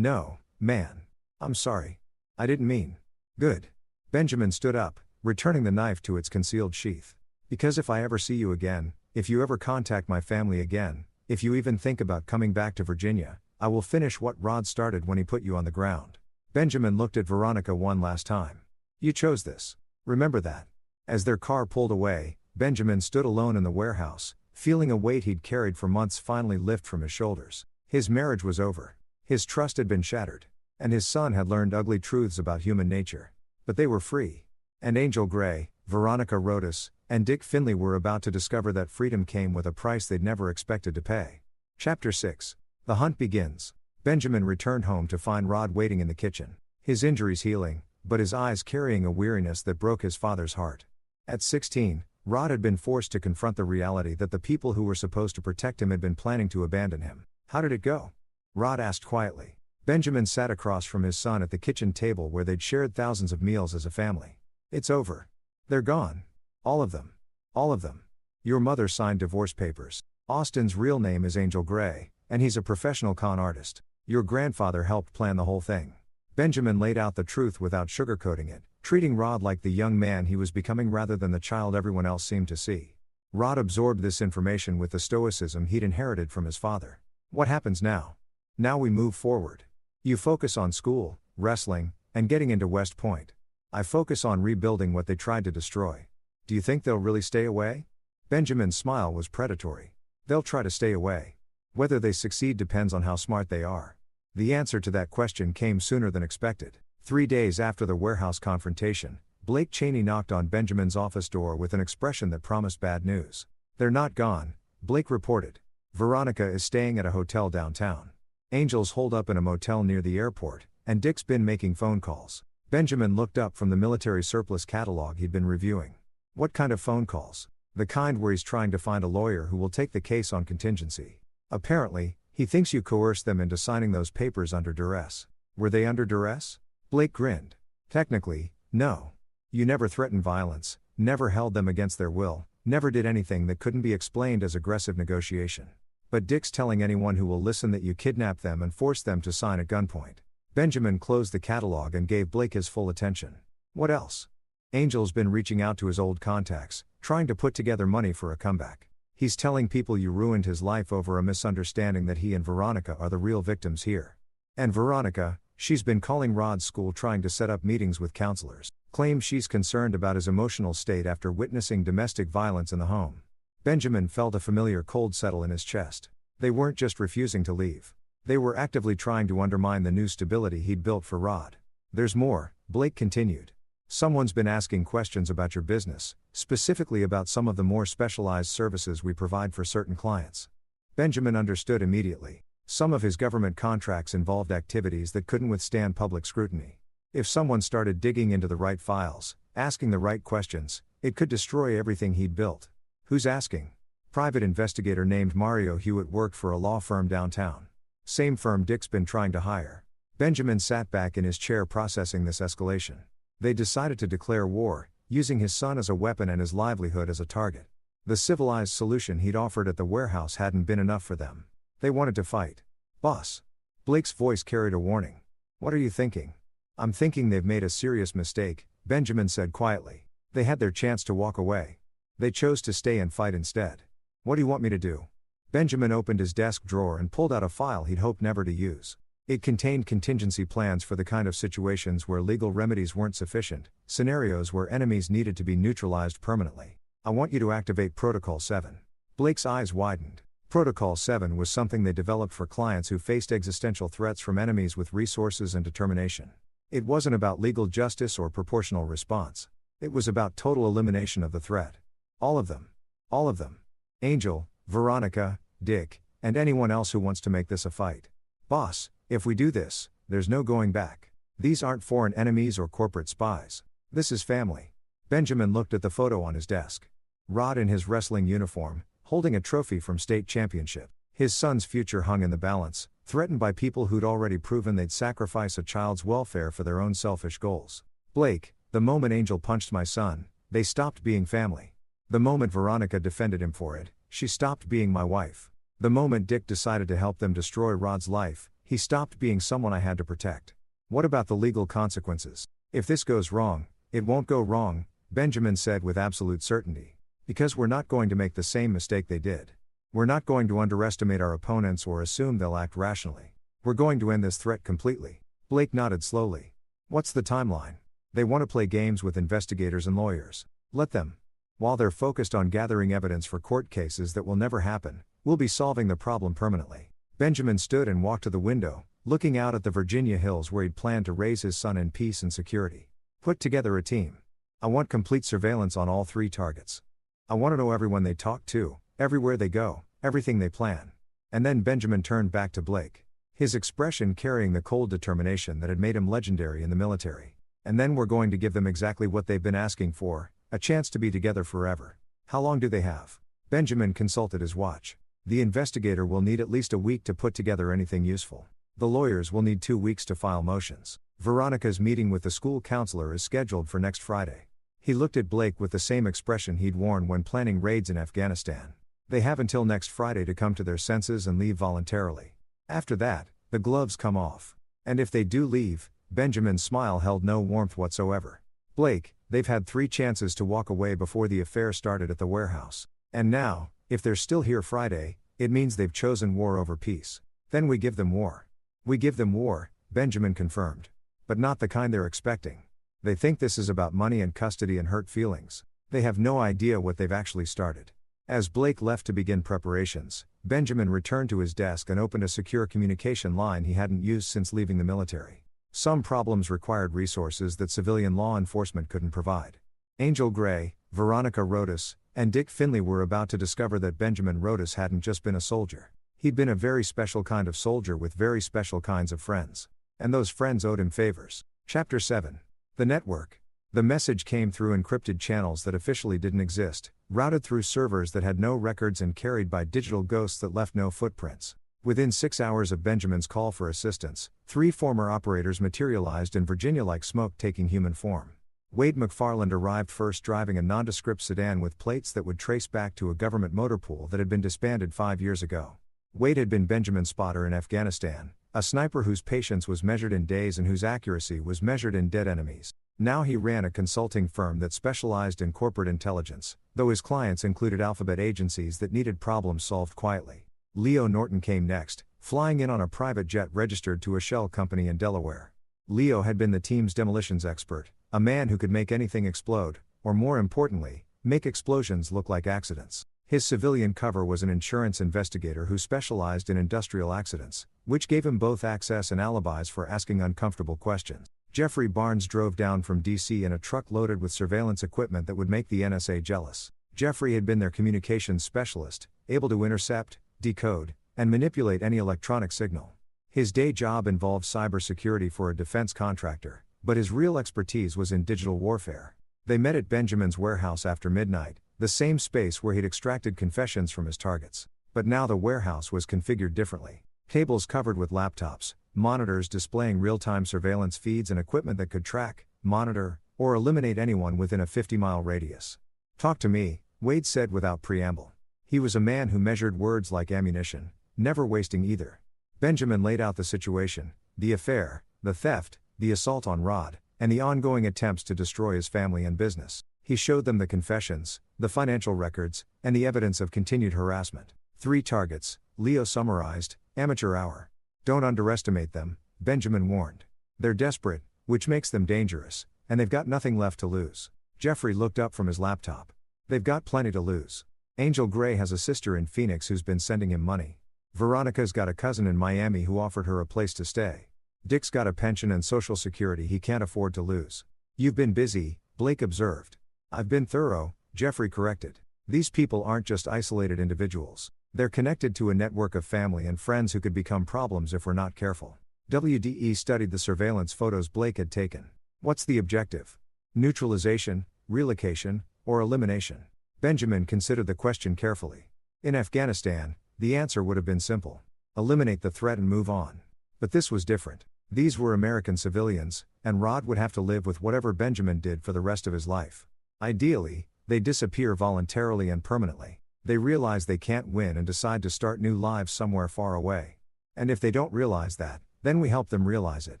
A: man. I'm sorry. I didn't mean." "Good." Benjamin stood up, returning the knife to its concealed sheath. "Because if I ever see you again, if you ever contact my family again, if you even think about coming back to Virginia, I will finish what Rod started when he put you on the ground." Benjamin looked at Veronica one last time. "You chose this. Remember that." As their car pulled away, Benjamin stood alone in the warehouse, feeling a weight he'd carried for months finally lift from his shoulders. His marriage was over. His trust had been shattered. And his son had learned ugly truths about human nature. But they were free. And Angel Gray, Veronica Rhodes, and Dick Finley were about to discover that freedom came with a price they'd never expected to pay. Chapter 6. The hunt begins. Benjamin returned home to find Rod waiting in the kitchen. His injuries healing, but his eyes carrying a weariness that broke his father's heart. At 16, Rod had been forced to confront the reality that the people who were supposed to protect him had been planning to abandon him. "How did it go?" Rod asked quietly. Benjamin sat across from his son at the kitchen table where they'd shared thousands of meals as a family. "It's over. They're gone. All of them. All of them. Your mother signed divorce papers. Austin's real name is Angel Gray, and he's a professional con artist. Your grandfather helped plan the whole thing." Benjamin laid out the truth without sugarcoating it, treating Rod like the young man he was becoming rather than the child everyone else seemed to see. Rod absorbed this information with the stoicism he'd inherited from his father. "What happens now?" "Now we move forward. You focus on school, wrestling, and getting into West Point. I focus on rebuilding what they tried to destroy. Do you think they'll really stay away?" Benjamin's smile was predatory. "They'll try to stay away. Whether they succeed depends on how smart they are." The answer to that question came sooner than expected. 3 days after the warehouse confrontation, Blake Cheney knocked on Benjamin's office door with an expression that promised bad news. "They're not gone," Blake reported. "Veronica is staying at a hotel downtown. Angel's holed up in a motel near the airport, and Dick's been making phone calls." Benjamin looked up from the military surplus catalog he'd been reviewing. "What kind of phone calls?" "The kind where he's trying to find a lawyer who will take the case on contingency. Apparently, he thinks you coerced them into signing those papers under duress." "Were they under duress?" Blake grinned. "Technically, no. You never threatened violence, never held them against their will, never did anything that couldn't be explained as aggressive negotiation. But Dick's telling anyone who will listen that you kidnapped them and forced them to sign at gunpoint." Benjamin closed the catalog and gave Blake his full attention. "What else?" "Angel's been reaching out to his old contacts, trying to put together money for a comeback. He's telling people you ruined his life over a misunderstanding that he and Veronica are the real victims here. And Veronica, she's been calling Rod's school trying to set up meetings with counselors, claims she's concerned about his emotional state after witnessing domestic violence in the home." Benjamin felt a familiar cold settle in his chest. They weren't just refusing to leave. They were actively trying to undermine the new stability he'd built for Rod. "There's more," Blake continued. "Someone's been asking questions about your business, specifically about some of the more specialized services we provide for certain clients." Benjamin understood immediately. Some of his government contracts involved activities that couldn't withstand public scrutiny. If someone started digging into the right files, asking the right questions, it could destroy everything he'd built. "Who's asking?" "Private investigator named Mario Hewitt worked for a law firm downtown. Same firm Dick's been trying to hire." Benjamin sat back in his chair processing this escalation. They decided to declare war, using his son as a weapon and his livelihood as a target. The civilized solution he'd offered at the warehouse hadn't been enough for them. They wanted to fight. "Boss." Blake's voice carried a warning. "What are you thinking?" "I'm thinking they've made a serious mistake," Benjamin said quietly. "They had their chance to walk away. They chose to stay and fight instead." "What do you want me to do?" Benjamin opened his desk drawer and pulled out a file he'd hoped never to use. It contained contingency plans for the kind of situations where legal remedies weren't sufficient, scenarios where enemies needed to be neutralized permanently. "I want you to activate Protocol 7. Blake's eyes widened. Protocol 7 was something they developed for clients who faced existential threats from enemies with resources and determination. It wasn't about legal justice or proportional response. It was about total elimination of the threat. All of them. All of them. Angel, Veronica, Dick, and anyone else who wants to make this a fight. Boss, if we do this, there's no going back. These aren't foreign enemies or corporate spies. This is family. Benjamin looked at the photo on his desk. Rod in his wrestling uniform, holding a trophy from state championship. His son's future hung in the balance, threatened by people who'd already proven they'd sacrifice a child's welfare for their own selfish goals. Blake, the moment Angel punched my son, they stopped being family. The moment Veronica defended him for it, she stopped being my wife. The moment Dick decided to help them destroy Rod's life, he stopped being someone I had to protect. What about the legal consequences? If this goes wrong, it won't go wrong, Benjamin said with absolute certainty. Because we're not going to make the same mistake they did. We're not going to underestimate our opponents or assume they'll act rationally. We're going to end this threat completely. Blake nodded slowly. What's the timeline? They want to play games with investigators and lawyers. Let them. While they're focused on gathering evidence for court cases that will never happen, we'll be solving the problem permanently. Benjamin stood and walked to the window, looking out at the Virginia hills where he'd planned to raise his son in peace and security. Put together a team. I want complete surveillance on all 3 targets. I want to know everyone they talk to, everywhere they go, everything they plan. And then Benjamin turned back to Blake. His expression carrying the cold determination that had made him legendary in the military. And then we're going to give them exactly what they've been asking for, a chance to be together forever. How long do they have? Benjamin consulted his watch. The investigator will need at least a week to put together anything useful. The lawyers will need 2 weeks to file motions. Veronica's meeting with the school counselor is scheduled for next Friday. He looked at Blake with the same expression he'd worn when planning raids in Afghanistan. They have until next Friday to come to their senses and leave voluntarily. After that, the gloves come off. And if they do leave, Benjamin's smile held no warmth whatsoever. Blake, they've had 3 chances to walk away before the affair started at the warehouse. And now, if they're still here Friday, it means they've chosen war over peace. Then we give them war. We give them war, Benjamin confirmed. But not the kind they're expecting. They think this is about money and custody and hurt feelings. They have no idea what they've actually started. As Blake left to begin preparations, Benjamin returned to his desk and opened a secure communication line he hadn't used since leaving the military. Some problems required resources that civilian law enforcement couldn't provide. Angel Gray, Veronica Rodas, and Dick Finley were about to discover that Benjamin Rodas hadn't just been a soldier. He'd been a very special kind of soldier with very special kinds of friends. And those friends owed him favors. Chapter 7. The network. The message came through encrypted channels that officially didn't exist, routed through servers that had no records and carried by digital ghosts that left no footprints. Within 6 hours of Benjamin's call for assistance, 3 former operators materialized in Virginia like smoke taking human form. Wade McFarland arrived first driving a nondescript sedan with plates that would trace back to a government motor pool that had been disbanded 5 years ago. Wade had been Benjamin's spotter in Afghanistan, a sniper whose patience was measured in days and whose accuracy was measured in dead enemies. Now he ran a consulting firm that specialized in corporate intelligence, though his clients included alphabet agencies that needed problems solved quietly. Leo Norton came next, flying in on a private jet registered to a shell company in Delaware. Leo had been the team's demolitions expert, a man who could make anything explode, or more importantly, make explosions look like accidents. His civilian cover was an insurance investigator who specialized in industrial accidents, which gave him both access and alibis for asking uncomfortable questions. Jeffrey Barnes drove down from D.C. in a truck loaded with surveillance equipment that would make the NSA jealous. Jeffrey had been their communications specialist, able to intercept, decode, and manipulate any electronic signal. His day job involved cybersecurity for a defense contractor, but his real expertise was in digital warfare. They met at Benjamin's warehouse after midnight, the same space where he'd extracted confessions from his targets. But now the warehouse was configured differently. Tables covered with laptops, monitors displaying real-time surveillance feeds and equipment that could track, monitor, or eliminate anyone within a 50-mile radius. "Talk to me," Wade said without preamble. He was a man who measured words like ammunition, never wasting either. Benjamin laid out the situation, the affair, the theft, the assault on Rod, and the ongoing attempts to destroy his family and business. He showed them the confessions, the financial records, and the evidence of continued harassment. 3 targets, Leo summarized, amateur hour. "Don't underestimate them," Benjamin warned. "They're desperate, which makes them dangerous, and they've got nothing left to lose." Jeffrey looked up from his laptop. "They've got plenty to lose." Angel Gray has a sister in Phoenix who's been sending him money. Veronica's got a cousin in Miami who offered her a place to stay. Dick's got a pension and Social Security he can't afford to lose. You've been busy, Blake observed. I've been thorough, Jeffrey corrected. These people aren't just isolated individuals. They're connected to a network of family and friends who could become problems if we're not careful. WDE studied the surveillance photos Blake had taken. What's the objective? Neutralization, relocation, or elimination? Benjamin considered the question carefully. In Afghanistan, the answer would have been simple. Eliminate the threat and move on. But this was different. These were American civilians, and Rod would have to live with whatever Benjamin did for the rest of his life. Ideally, they disappear voluntarily and permanently. They realize they can't win and decide to start new lives somewhere far away. And if they don't realize that, then we help them realize it.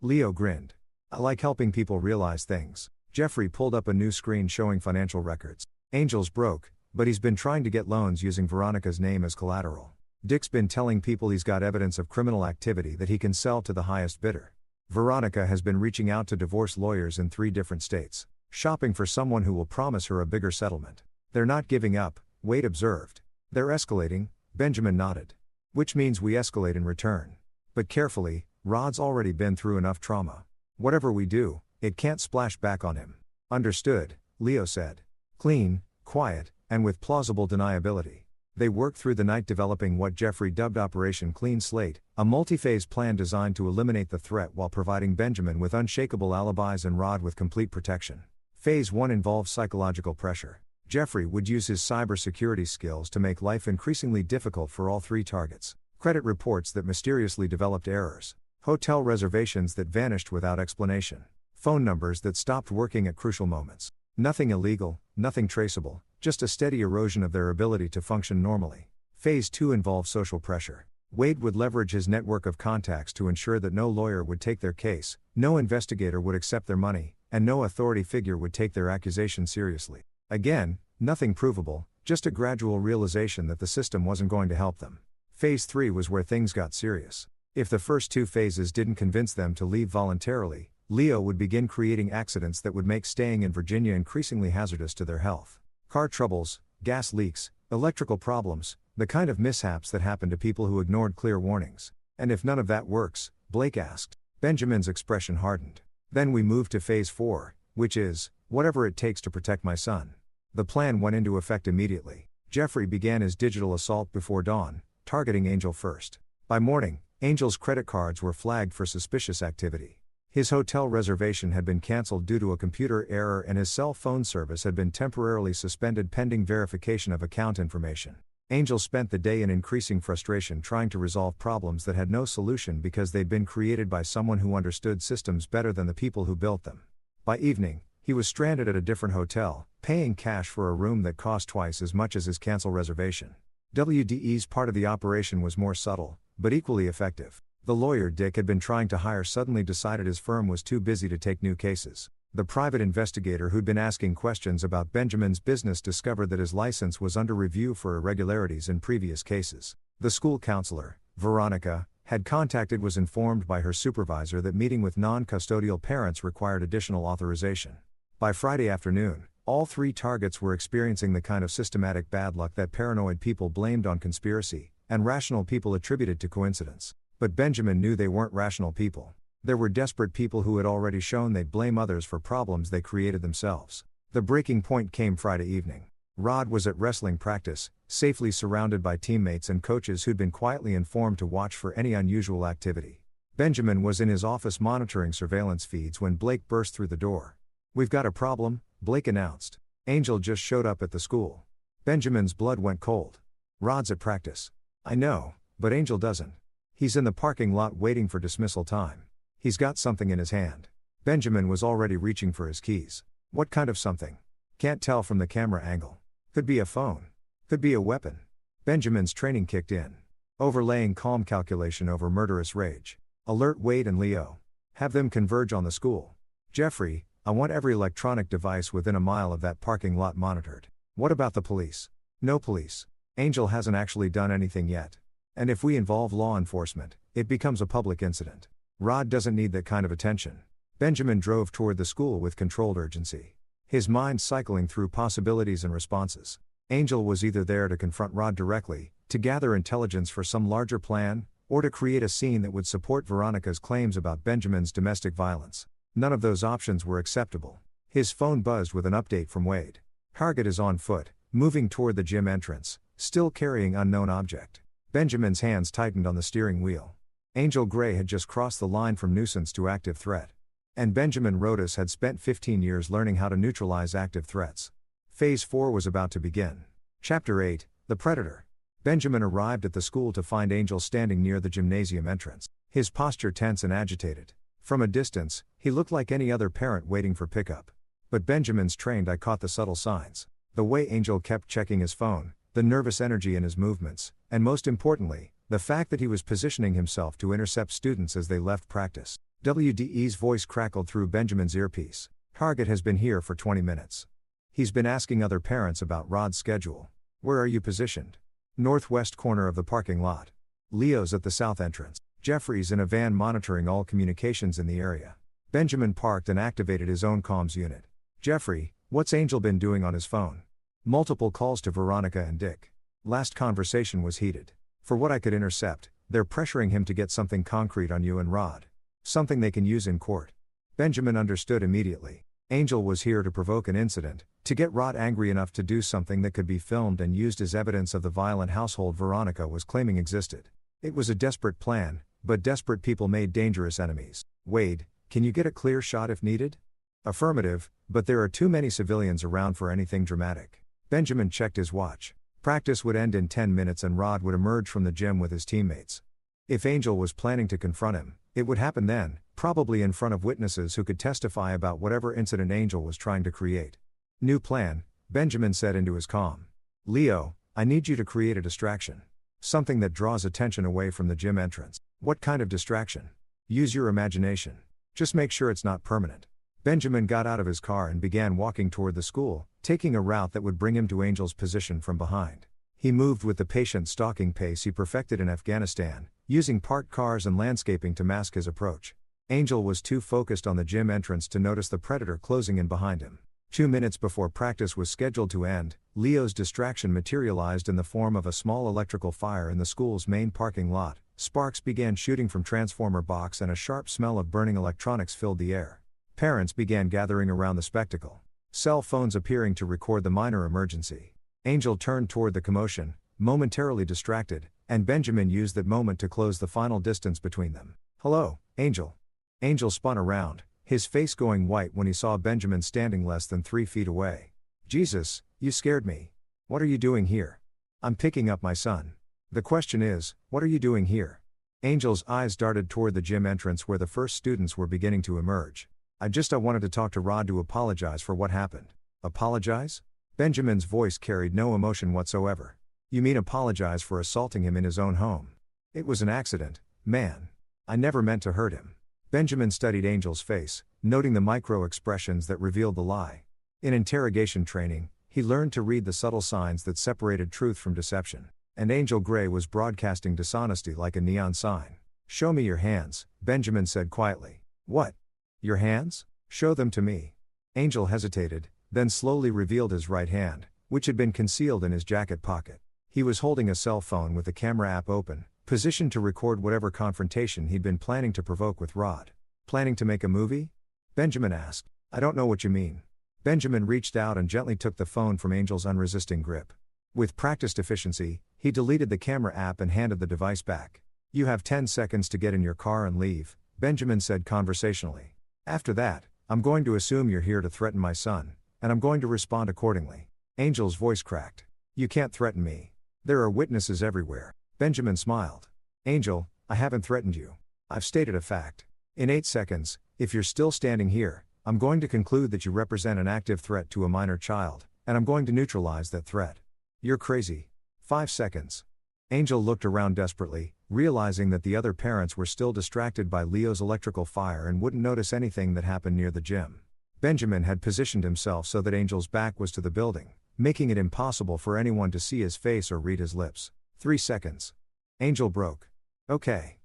A: Leo grinned. I like helping people realize things. Jeffrey pulled up a new screen showing financial records. Angel's broke, but he's been trying to get loans using Veronica's name as collateral. Dick's been telling people he's got evidence of criminal activity that he can sell to the highest bidder. Veronica has been reaching out to divorce lawyers in 3 different states, shopping for someone who will promise her a bigger settlement. They're not giving up, Wade observed. They're escalating, Benjamin nodded. Which means we escalate in return. But carefully, Rod's already been through enough trauma. Whatever we do, it can't splash back on him. Understood, Leo said. Clean, quiet, and with plausible deniability. They worked through the night developing what Jeffrey dubbed Operation Clean Slate, a multi-phase plan designed to eliminate the threat while providing Benjamin with unshakable alibis and Rod with complete protection. Phase 1 involved psychological pressure. Jeffrey would use his cybersecurity skills to make life increasingly difficult for all 3 targets. Credit reports that mysteriously developed errors. Hotel reservations that vanished without explanation. Phone numbers that stopped working at crucial moments. Nothing illegal, nothing traceable, just a steady erosion of their ability to function normally. Phase 2 involved social pressure. Wade would leverage his network of contacts to ensure that no lawyer would take their case, no investigator would accept their money, and no authority figure would take their accusation seriously. Again, nothing provable, just a gradual realization that the system wasn't going to help them. Phase 3 was where things got serious. If the first 2 phases didn't convince them to leave voluntarily, Leo would begin creating accidents that would make staying in Virginia increasingly hazardous to their health. Car troubles, gas leaks, electrical problems, the kind of mishaps that happen to people who ignored clear warnings. And if none of that works, Blake asked. Benjamin's expression hardened. Then we move to phase 4, which is, whatever it takes to protect my son. The plan went into effect immediately. Jeffrey began his digital assault before dawn, targeting Angel first. By morning, Angel's credit cards were flagged for suspicious activity. His hotel reservation had been canceled due to a computer error and his cell phone service had been temporarily suspended pending verification of account information. Angel spent the day in increasing frustration trying to resolve problems that had no solution because they'd been created by someone who understood systems better than the people who built them. By evening, he was stranded at a different hotel, paying cash for a room that cost twice as much as his cancel reservation. WDE's part of the operation was more subtle, but equally effective. The lawyer Dick had been trying to hire suddenly decided his firm was too busy to take new cases. The private investigator who'd been asking questions about Benjamin's business discovered that his license was under review for irregularities in previous cases. The school counselor, Veronica, had contacted was informed by her supervisor that meeting with non-custodial parents required additional authorization. By Friday afternoon, all 3 targets were experiencing the kind of systematic bad luck that paranoid people blamed on conspiracy, and rational people attributed to coincidence. But Benjamin knew they weren't rational people. There were desperate people who had already shown they'd blame others for problems they created themselves. The breaking point came Friday evening. Rod was at wrestling practice, safely surrounded by teammates and coaches who'd been quietly informed to watch for any unusual activity. Benjamin was in his office monitoring surveillance feeds when Blake burst through the door. "We've got a problem," Blake announced. "Angel just showed up at the school." Benjamin's blood went cold. "Rod's at practice." "I know, but Angel doesn't. He's in the parking lot waiting for dismissal time. He's got something in his hand." Benjamin was already reaching for his keys. "What kind of something?" "Can't tell from the camera angle. Could be a phone. Could be a weapon." Benjamin's training kicked in. Overlaying calm calculation over murderous rage. "Alert Wade and Leo. Have them converge on the school. Jeffrey, I want every electronic device within a mile of that parking lot monitored." "What about the police?" "No police. Angel hasn't actually done anything yet. And if we involve law enforcement, it becomes a public incident. Rod doesn't need that kind of attention." Benjamin drove toward the school with controlled urgency. His mind cycling through possibilities and responses. Angel was either there to confront Rod directly, to gather intelligence for some larger plan, or to create a scene that would support Veronica's claims about Benjamin's domestic violence. None of those options were acceptable. His phone buzzed with an update from Wade. Target is on foot, moving toward the gym entrance, still carrying unknown object. Benjamin's hands tightened on the steering wheel. Angel Gray had just crossed the line from nuisance to active threat. And Benjamin Rodas had spent 15 years learning how to neutralize active threats. Phase 4 was about to begin. Chapter 8, The Predator. Benjamin arrived at the school to find Angel standing near the gymnasium entrance, his posture tense and agitated. From a distance, he looked like any other parent waiting for pickup. But Benjamin's trained eye caught the subtle signs. The way Angel kept checking his phone, the nervous energy in his movements, and most importantly, the fact that he was positioning himself to intercept students as they left practice. WDE's voice crackled through Benjamin's earpiece. Target has been here for 20 minutes. He's been asking other parents about Rod's schedule. Where are you positioned? Northwest corner of the parking lot. Leo's at the south entrance. Jeffrey's in a van monitoring all communications in the area. Benjamin parked and activated his own comms unit. Jeffrey, what's Angel been doing on his phone? Multiple calls to Veronica and Dick. Last conversation was heated. For what I could intercept, they're pressuring him to get something concrete on you and Rod. Something they can use in court. Benjamin understood immediately. Angel was here to provoke an incident, to get Rod angry enough to do something that could be filmed and used as evidence of the violent household Veronica was claiming existed. It was a desperate plan, but desperate people made dangerous enemies. Wade, can you get a clear shot if needed? Affirmative, but there are too many civilians around for anything dramatic. Benjamin checked his watch. Practice would end in 10 minutes and Rod would emerge from the gym with his teammates. If Angel was planning to confront him, it would happen then, probably in front of witnesses who could testify about whatever incident Angel was trying to create. New plan, Benjamin said into his comm. Leo, I need you to create a distraction. Something that draws attention away from the gym entrance. What kind of distraction? Use your imagination. Just make sure it's not permanent. Benjamin got out of his car and began walking toward the school, taking a route that would bring him to Angel's position from behind. He moved with the patient stalking pace he perfected in Afghanistan, using parked cars and landscaping to mask his approach. Angel was too focused on the gym entrance to notice the predator closing in behind him. 2 minutes before practice was scheduled to end, Leo's distraction materialized in the form of a small electrical fire in the school's main parking lot. Sparks began shooting from transformer box and a sharp smell of burning electronics filled the air. Parents began gathering around the spectacle. Cell phones appearing to record the minor emergency. Angel turned toward the commotion, momentarily distracted, and Benjamin used that moment to close the final distance between them. Hello, Angel. Angel spun around, his face going white when he saw Benjamin standing less than 3 feet away. Jesus, you scared me. What are you doing here? I'm picking up my son. The question is, what are you doing here? Angel's eyes darted toward the gym entrance where the first students were beginning to emerge. I wanted to talk to Rod to apologize for what happened. Apologize? Benjamin's voice carried no emotion whatsoever. You mean apologize for assaulting him in his own home? It was an accident, man. I never meant to hurt him. Benjamin studied Angel's face, noting the micro-expressions that revealed the lie. In interrogation training, he learned to read the subtle signs that separated truth from deception. And Angel Gray was broadcasting dishonesty like a neon sign. Show me your hands, Benjamin said quietly. What? Your hands? Show them to me. Angel hesitated, then slowly revealed his right hand, which had been concealed in his jacket pocket. He was holding a cell phone with the camera app open, positioned to record whatever confrontation he'd been planning to provoke with Rod. Planning to make a movie? Benjamin asked. I don't know what you mean. Benjamin reached out and gently took the phone from Angel's unresisting grip. With practiced efficiency, he deleted the camera app and handed the device back. You have 10 seconds to get in your car and leave, Benjamin said conversationally. After that, I'm going to assume you're here to threaten my son, and I'm going to respond accordingly. Angel's voice cracked. You can't threaten me. There are witnesses everywhere. Benjamin smiled. Angel, I haven't threatened you. I've stated a fact. In 8 seconds, if you're still standing here, I'm going to conclude that you represent an active threat to a minor child, and I'm going to neutralize that threat. You're crazy. 5 seconds. Angel looked around desperately, realizing that the other parents were still distracted by Leo's electrical fire and wouldn't notice anything that happened near the gym. Benjamin had positioned himself so that Angel's back was to the building, making it impossible for anyone to see his face or read his lips. 3 seconds. Angel broke. Okay,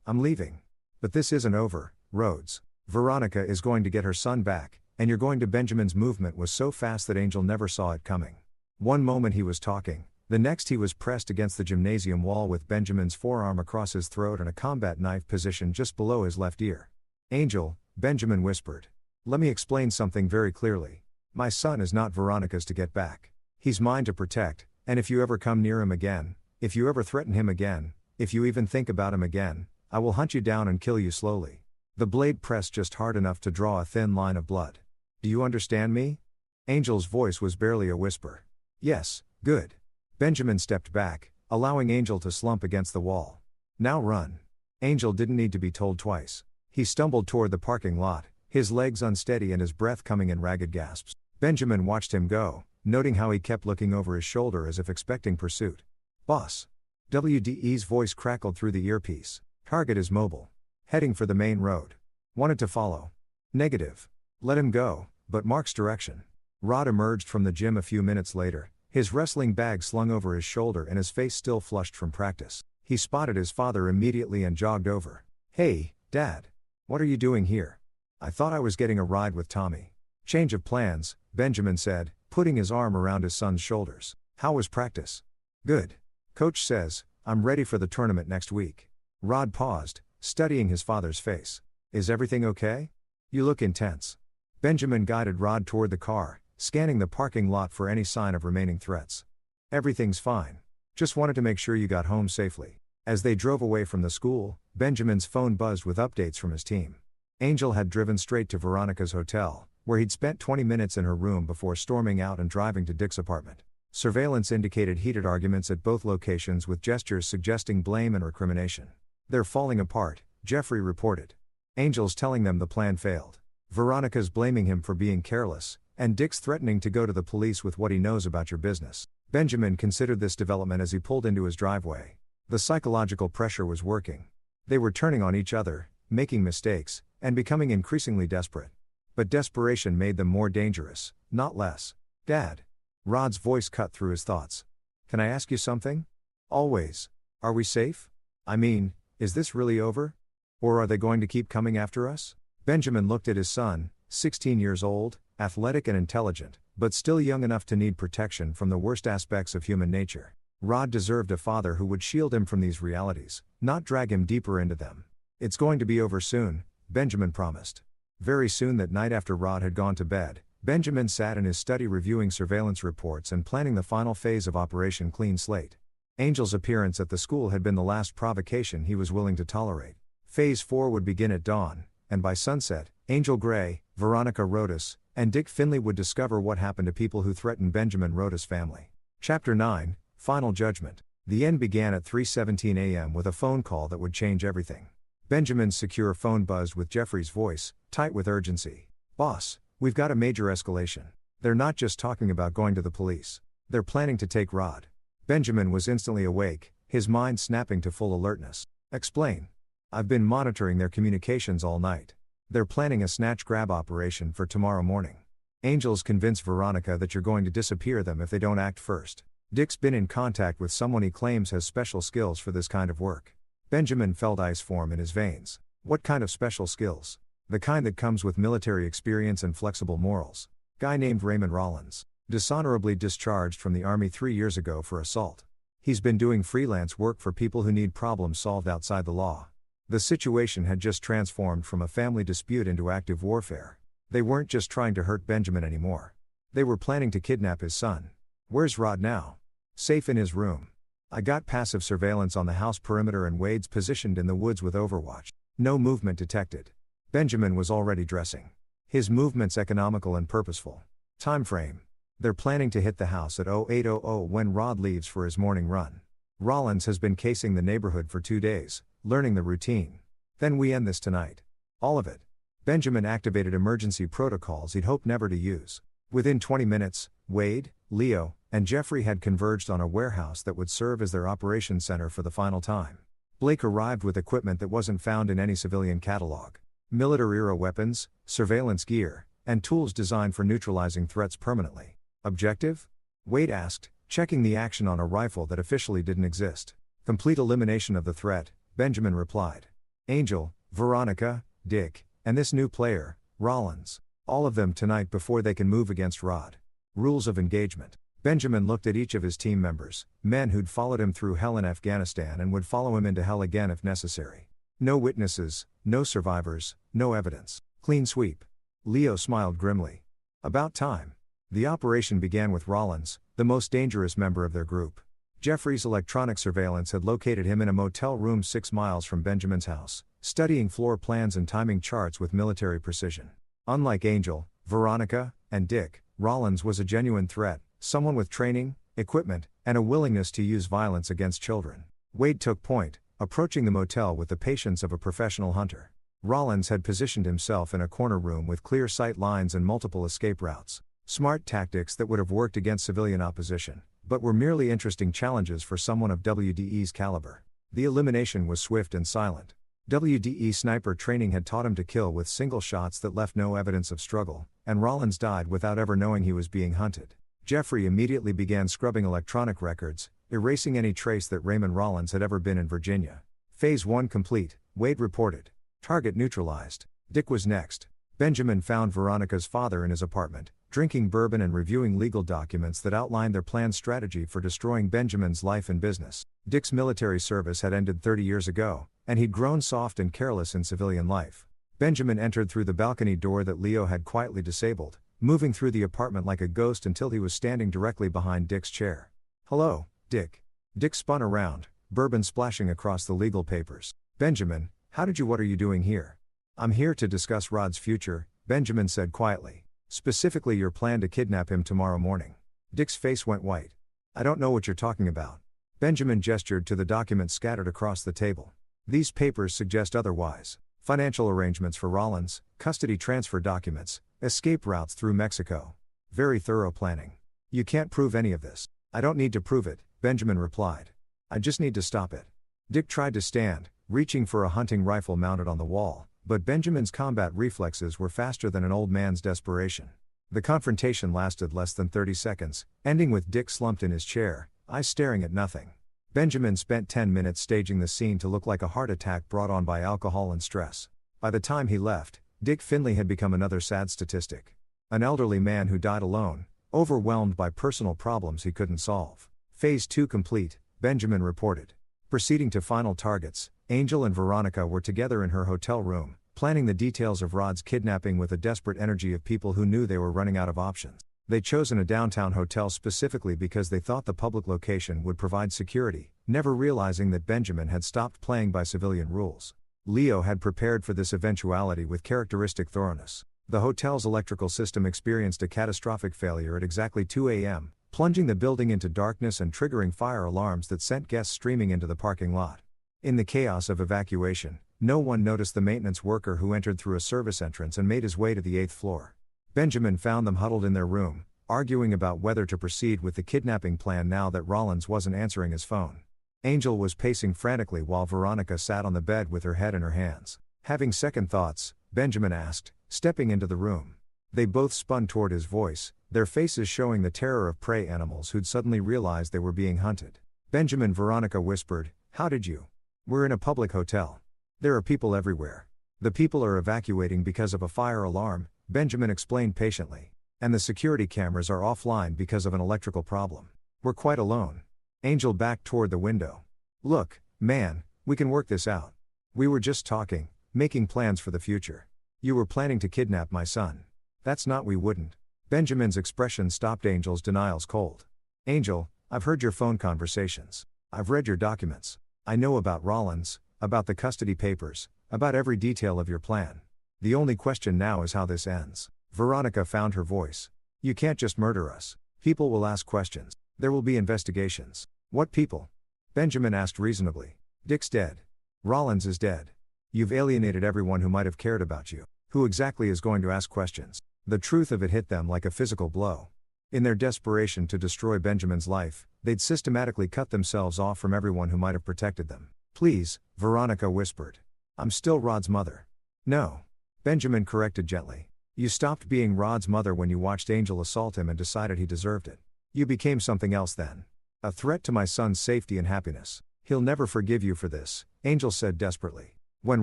A: I'm leaving. But this isn't over, Rhodes. Veronica is going to get her son back, and you're going to. Benjamin's movement was so fast that Angel never saw it coming. One moment he was talking, the next he was pressed against the gymnasium wall with Benjamin's forearm across his throat and a combat knife positioned just below his left ear. Angel, Benjamin whispered. Let me explain something very clearly. My son is not Veronica's to get back. He's mine to protect, and if you ever come near him again, if you ever threaten him again, if you even think about him again, I will hunt you down and kill you slowly. The blade pressed just hard enough to draw a thin line of blood. Do you understand me? Angel's voice was barely a whisper. Yes, good. Benjamin stepped back, allowing Angel to slump against the wall. Now run. Angel didn't need to be told twice. He stumbled toward the parking lot, his legs unsteady and his breath coming in ragged gasps. Benjamin watched him go, noting how he kept looking over his shoulder as if expecting pursuit. Boss. WDE's voice crackled through the earpiece. Target is mobile. Heading for the main road. Wanted to follow. Negative. Let him go, but Mark's direction. Rod emerged from the gym a few minutes later, his wrestling bag slung over his shoulder and his face still flushed from practice. He spotted his father immediately and jogged over. Hey, Dad. What are you doing here? I thought I was getting a ride with Tommy. Change of plans, Benjamin said, putting his arm around his son's shoulders. How was practice? Good. Coach says, I'm ready for the tournament next week. Rod paused, studying his father's face. Is everything okay? You look intense. Benjamin guided Rod toward the car, scanning the parking lot for any sign of remaining threats. Everything's fine. Just wanted to make sure you got home safely. As they drove away from the school, Benjamin's phone buzzed with updates from his team. Angel had driven straight to Veronica's hotel, where he'd spent 20 minutes in her room before storming out and driving to Dick's apartment. Surveillance indicated heated arguments at both locations with gestures suggesting blame and recrimination. They're falling apart, Jeffrey reported. Angel's telling them the plan failed. Veronica's blaming him for being careless, and Dick's threatening to go to the police with what he knows about your business. Benjamin considered this development as he pulled into his driveway. The psychological pressure was working. They were turning on each other, making mistakes, and becoming increasingly desperate. But desperation made them more dangerous, not less. Dad. Rod's voice cut through his thoughts. Can I ask you something? Always. Are we safe? I mean, is this really over? Or are they going to keep coming after us? Benjamin looked at his son, 16 years old, athletic and intelligent, but still young enough to need protection from the worst aspects of human nature. Rod deserved a father who would shield him from these realities, not drag him deeper into them. It's going to be over soon, Benjamin promised. Very soon that night after Rod had gone to bed, Benjamin sat in his study reviewing surveillance reports and planning the final phase of Operation Clean Slate. Angel's appearance at the school had been the last provocation he was willing to tolerate. Phase 4 would begin at dawn, and by sunset, Angel Gray, Veronica Rodas, and Dick Finley would discover what happened to people who threatened Benjamin Rodas' family. Chapter 9, Final Judgment. The end began at 3:17 a.m. with a phone call that would change everything. Benjamin's secure phone buzzed with Jeffrey's voice, tight with urgency. Boss, we've got a major escalation. They're not just talking about going to the police. They're planning to take Rod. Benjamin was instantly awake, his mind snapping to full alertness. Explain. I've been monitoring their communications all night. They're planning a snatch-grab operation for tomorrow morning. Angel's convinced Veronica that you're going to disappear them if they don't act first. Dick's been in contact with someone he claims has special skills for this kind of work. Benjamin felt ice form in his veins. What kind of special skills? The kind that comes with military experience and flexible morals. Guy named Raymond Rollins. Dishonorably discharged from the Army 3 years ago for assault. He's been doing freelance work for people who need problems solved outside the law. The situation had just transformed from a family dispute into active warfare. They weren't just trying to hurt Benjamin anymore. They were planning to kidnap his son. Where's Rod now? Safe in his room. I got passive surveillance on the house perimeter and Wade's positioned in the woods with Overwatch. No movement detected. Benjamin was already dressing. His movements economical and purposeful. Time frame. They're planning to hit the house at 0800 when Rod leaves for his morning run. Rollins has been casing the neighborhood for 2 days, learning the routine. Then we end this tonight. All of it. Benjamin activated emergency protocols he'd hoped never to use. Within 20 minutes, Wade, Leo, and Jeffrey had converged on a warehouse that would serve as their operations center for the final time. Blake arrived with equipment that wasn't found in any civilian catalog. Military-era weapons, surveillance gear, and tools designed for neutralizing threats permanently. Objective? Wade asked, checking the action on a rifle that officially didn't exist. Complete elimination of the threat, Benjamin replied. Angel, Veronica, Dick, and this new player, Rollins. All of them tonight before they can move against Rod. Rules of engagement. Benjamin looked at each of his team members, men who'd followed him through hell in Afghanistan and would follow him into hell again if necessary. No witnesses, no survivors, no evidence. Clean sweep. Leo smiled grimly. About time. The operation began with Rollins, the most dangerous member of their group. Jeffrey's electronic surveillance had located him in a motel room 6 miles from Benjamin's house, studying floor plans and timing charts with military precision. Unlike Angel, Veronica, and Dick, Rollins was a genuine threat, someone with training, equipment, and a willingness to use violence against children. Wade took point, approaching the motel with the patience of a professional hunter. Rollins had positioned himself in a corner room with clear sight lines and multiple escape routes. Smart tactics that would have worked against civilian opposition, but were merely interesting challenges for someone of WDE's caliber. The elimination was swift and silent. WDE sniper training had taught him to kill with single shots that left no evidence of struggle, and Rollins died without ever knowing he was being hunted. Jeffrey immediately began scrubbing electronic records, erasing any trace that Raymond Rollins had ever been in Virginia. Phase 1 complete, Wade reported. Target neutralized. Dick was next. Benjamin found Veronica's father in his apartment, drinking bourbon and reviewing legal documents that outlined their planned strategy for destroying Benjamin's life and business. Dick's military service had ended 30 years ago, and he'd grown soft and careless in civilian life. Benjamin entered through the balcony door that Leo had quietly disabled, moving through the apartment like a ghost until he was standing directly behind Dick's chair. "Hello, Dick." Dick spun around, bourbon splashing across the legal papers. "Benjamin, what are you doing here?" "I'm here to discuss Rod's future," Benjamin said quietly. "Specifically your plan to kidnap him tomorrow morning." Dick's face went white. "I don't know what you're talking about." Benjamin gestured to the documents scattered across the table. "These papers suggest otherwise. Financial arrangements for Rollins, custody transfer documents, escape routes through Mexico. Very thorough planning. You can't prove any of this." "I don't need to prove it," Benjamin replied. "I just need to stop it." Dick tried to stand, reaching for a hunting rifle mounted on the wall, but Benjamin's combat reflexes were faster than an old man's desperation. The confrontation lasted less than 30 seconds, ending with Dick slumped in his chair, eyes staring at nothing. Benjamin spent 10 minutes staging the scene to look like a heart attack brought on by alcohol and stress. By the time he left, Dick Finley had become another sad statistic. An elderly man who died alone, overwhelmed by personal problems he couldn't solve. Phase 2 complete, Benjamin reported. Proceeding to final targets, Angel and Veronica were together in her hotel room, planning the details of Rod's kidnapping with a desperate energy of people who knew they were running out of options. They'd chosen a downtown hotel specifically because they thought the public location would provide security, never realizing that Benjamin had stopped playing by civilian rules. Leo had prepared for this eventuality with characteristic thoroughness. The hotel's electrical system experienced a catastrophic failure at exactly 2 a.m., plunging the building into darkness and triggering fire alarms that sent guests streaming into the parking lot. In the chaos of evacuation, no one noticed the maintenance worker who entered through a service entrance and made his way to the 8th floor. Benjamin found them huddled in their room, arguing about whether to proceed with the kidnapping plan now that Rollins wasn't answering his phone. Angel was pacing frantically while Veronica sat on the bed with her head in her hands. Having second thoughts, Benjamin asked, stepping into the room. They both spun toward his voice, their faces showing the terror of prey animals who'd suddenly realized they were being hunted. "Benjamin," Veronica whispered, "how did you?" "We're in a public hotel. There are people everywhere. The people are evacuating because of a fire alarm," Benjamin explained patiently. "And the security cameras are offline because of an electrical problem. We're quite alone." Angel backed toward the window. "Look, man, we can work this out. We were just talking, making plans for the future. You were planning to kidnap my son." "That's not, we wouldn't." Benjamin's expression stopped Angel's denials cold. "Angel, I've heard your phone conversations. I've read your documents. I know about Rollins, about the custody papers, about every detail of your plan. The only question now is how this ends." Veronica found her voice. "You can't just murder us. People will ask questions. There will be investigations." "What people?" Benjamin asked reasonably. "Dick's dead. Rollins is dead. You've alienated everyone who might have cared about you. Who exactly is going to ask questions?" The truth of it hit them like a physical blow. In their desperation to destroy Benjamin's life, they'd systematically cut themselves off from everyone who might have protected them. "Please," Veronica whispered. "I'm still Rod's mother." "No." Benjamin corrected gently. "You stopped being Rod's mother when you watched Angel assault him and decided he deserved it. You became something else then. A threat to my son's safety and happiness. He'll never forgive you for this," Angel said desperately. "When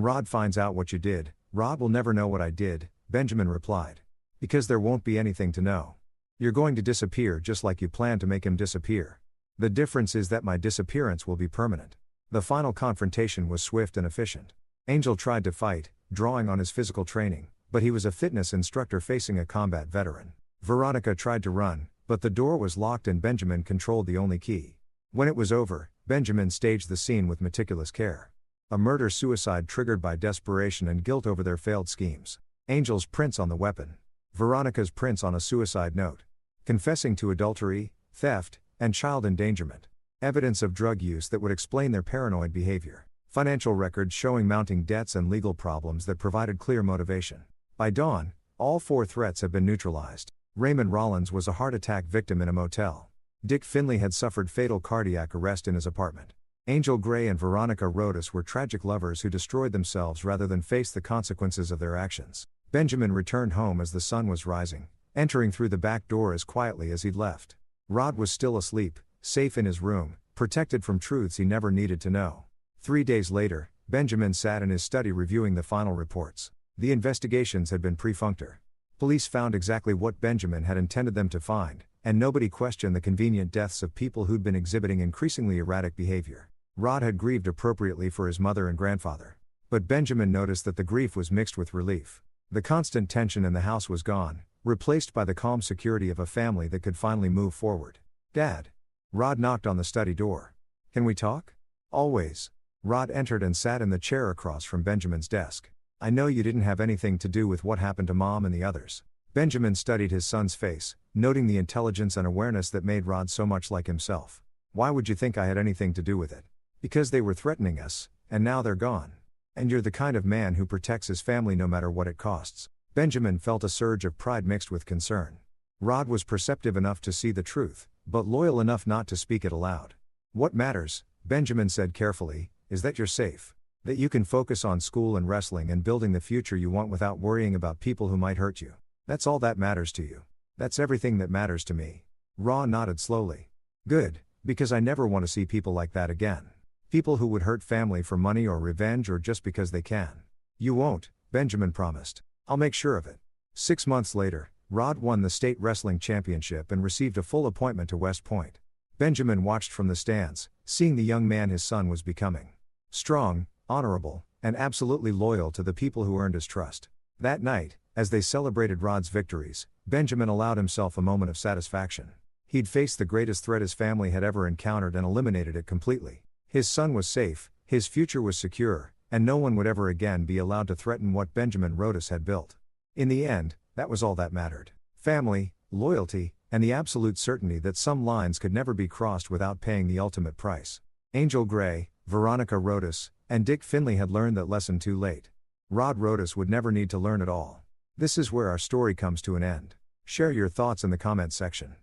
A: Rod finds out what you did, Rod will never know what I did," Benjamin replied. "Because there won't be anything to know." You're going to disappear just like you planned to make him disappear. The difference is that my disappearance will be permanent. The final confrontation was swift and efficient. Angel tried to fight, drawing on his physical training, but he was a fitness instructor facing a combat veteran. Veronica tried to run, but the door was locked and Benjamin controlled the only key. When it was over, Benjamin staged the scene with meticulous care. A murder-suicide triggered by desperation and guilt over their failed schemes. Angel's prints on the weapon. Veronica's prints on a suicide note. Confessing to adultery, theft, and child endangerment. Evidence of drug use that would explain their paranoid behavior. Financial records showing mounting debts and legal problems that provided clear motivation. By dawn, all 4 threats had been neutralized. Raymond Rollins was a heart attack victim in a motel. Dick Finley had suffered fatal cardiac arrest in his apartment. Angel Gray and Veronica Rodas were tragic lovers who destroyed themselves rather than face the consequences of their actions. Benjamin returned home as the sun was rising, entering through the back door as quietly as he'd left. Rod was still asleep, safe in his room, protected from truths he never needed to know. 3 days later, Benjamin sat in his study reviewing the final reports. The investigations had been pre-functor. Police found exactly what Benjamin had intended them to find, and nobody questioned the convenient deaths of people who'd been exhibiting increasingly erratic behavior. Rod had grieved appropriately for his mother and grandfather. But Benjamin noticed that the grief was mixed with relief. The constant tension in the house was gone, replaced by the calm security of a family that could finally move forward. "Dad." Rod knocked on the study door. "Can we talk?" "Always." Rod entered and sat in the chair across from Benjamin's desk. "I know you didn't have anything to do with what happened to Mom and the others." Benjamin studied his son's face, noting the intelligence and awareness that made Rod so much like himself. "Why would you think I had anything to do with it?" "Because they were threatening us, and now they're gone. And you're the kind of man who protects his family no matter what it costs." Benjamin felt a surge of pride mixed with concern. Rod was perceptive enough to see the truth, but loyal enough not to speak it aloud. "What matters," Benjamin said carefully, "is that you're safe. That you can focus on school and wrestling and building the future you want without worrying about people who might hurt you. That's all that matters to you." "That's everything that matters to me." Rod nodded slowly. "Good, because I never want to see people like that again. People who would hurt family for money or revenge or just because they can." "You won't," Benjamin promised. "I'll make sure of it." 6 months later, Rod won the state wrestling championship and received a full appointment to West Point. Benjamin watched from the stands, seeing the young man his son was becoming. Strong, honorable, and absolutely loyal to the people who earned his trust. That night, as they celebrated Rod's victories, Benjamin allowed himself a moment of satisfaction. He'd faced the greatest threat his family had ever encountered and eliminated it completely. His son was safe, his future was secure, and no one would ever again be allowed to threaten what Benjamin Rodas had built. In the end, that was all that mattered. Family, loyalty, and the absolute certainty that some lines could never be crossed without paying the ultimate price. Angel Gray, Veronica Rodas, and Dick Finley had learned that lesson too late. Rod Rodas would never need to learn at all. This is where our story comes to an end. Share your thoughts in the comments section.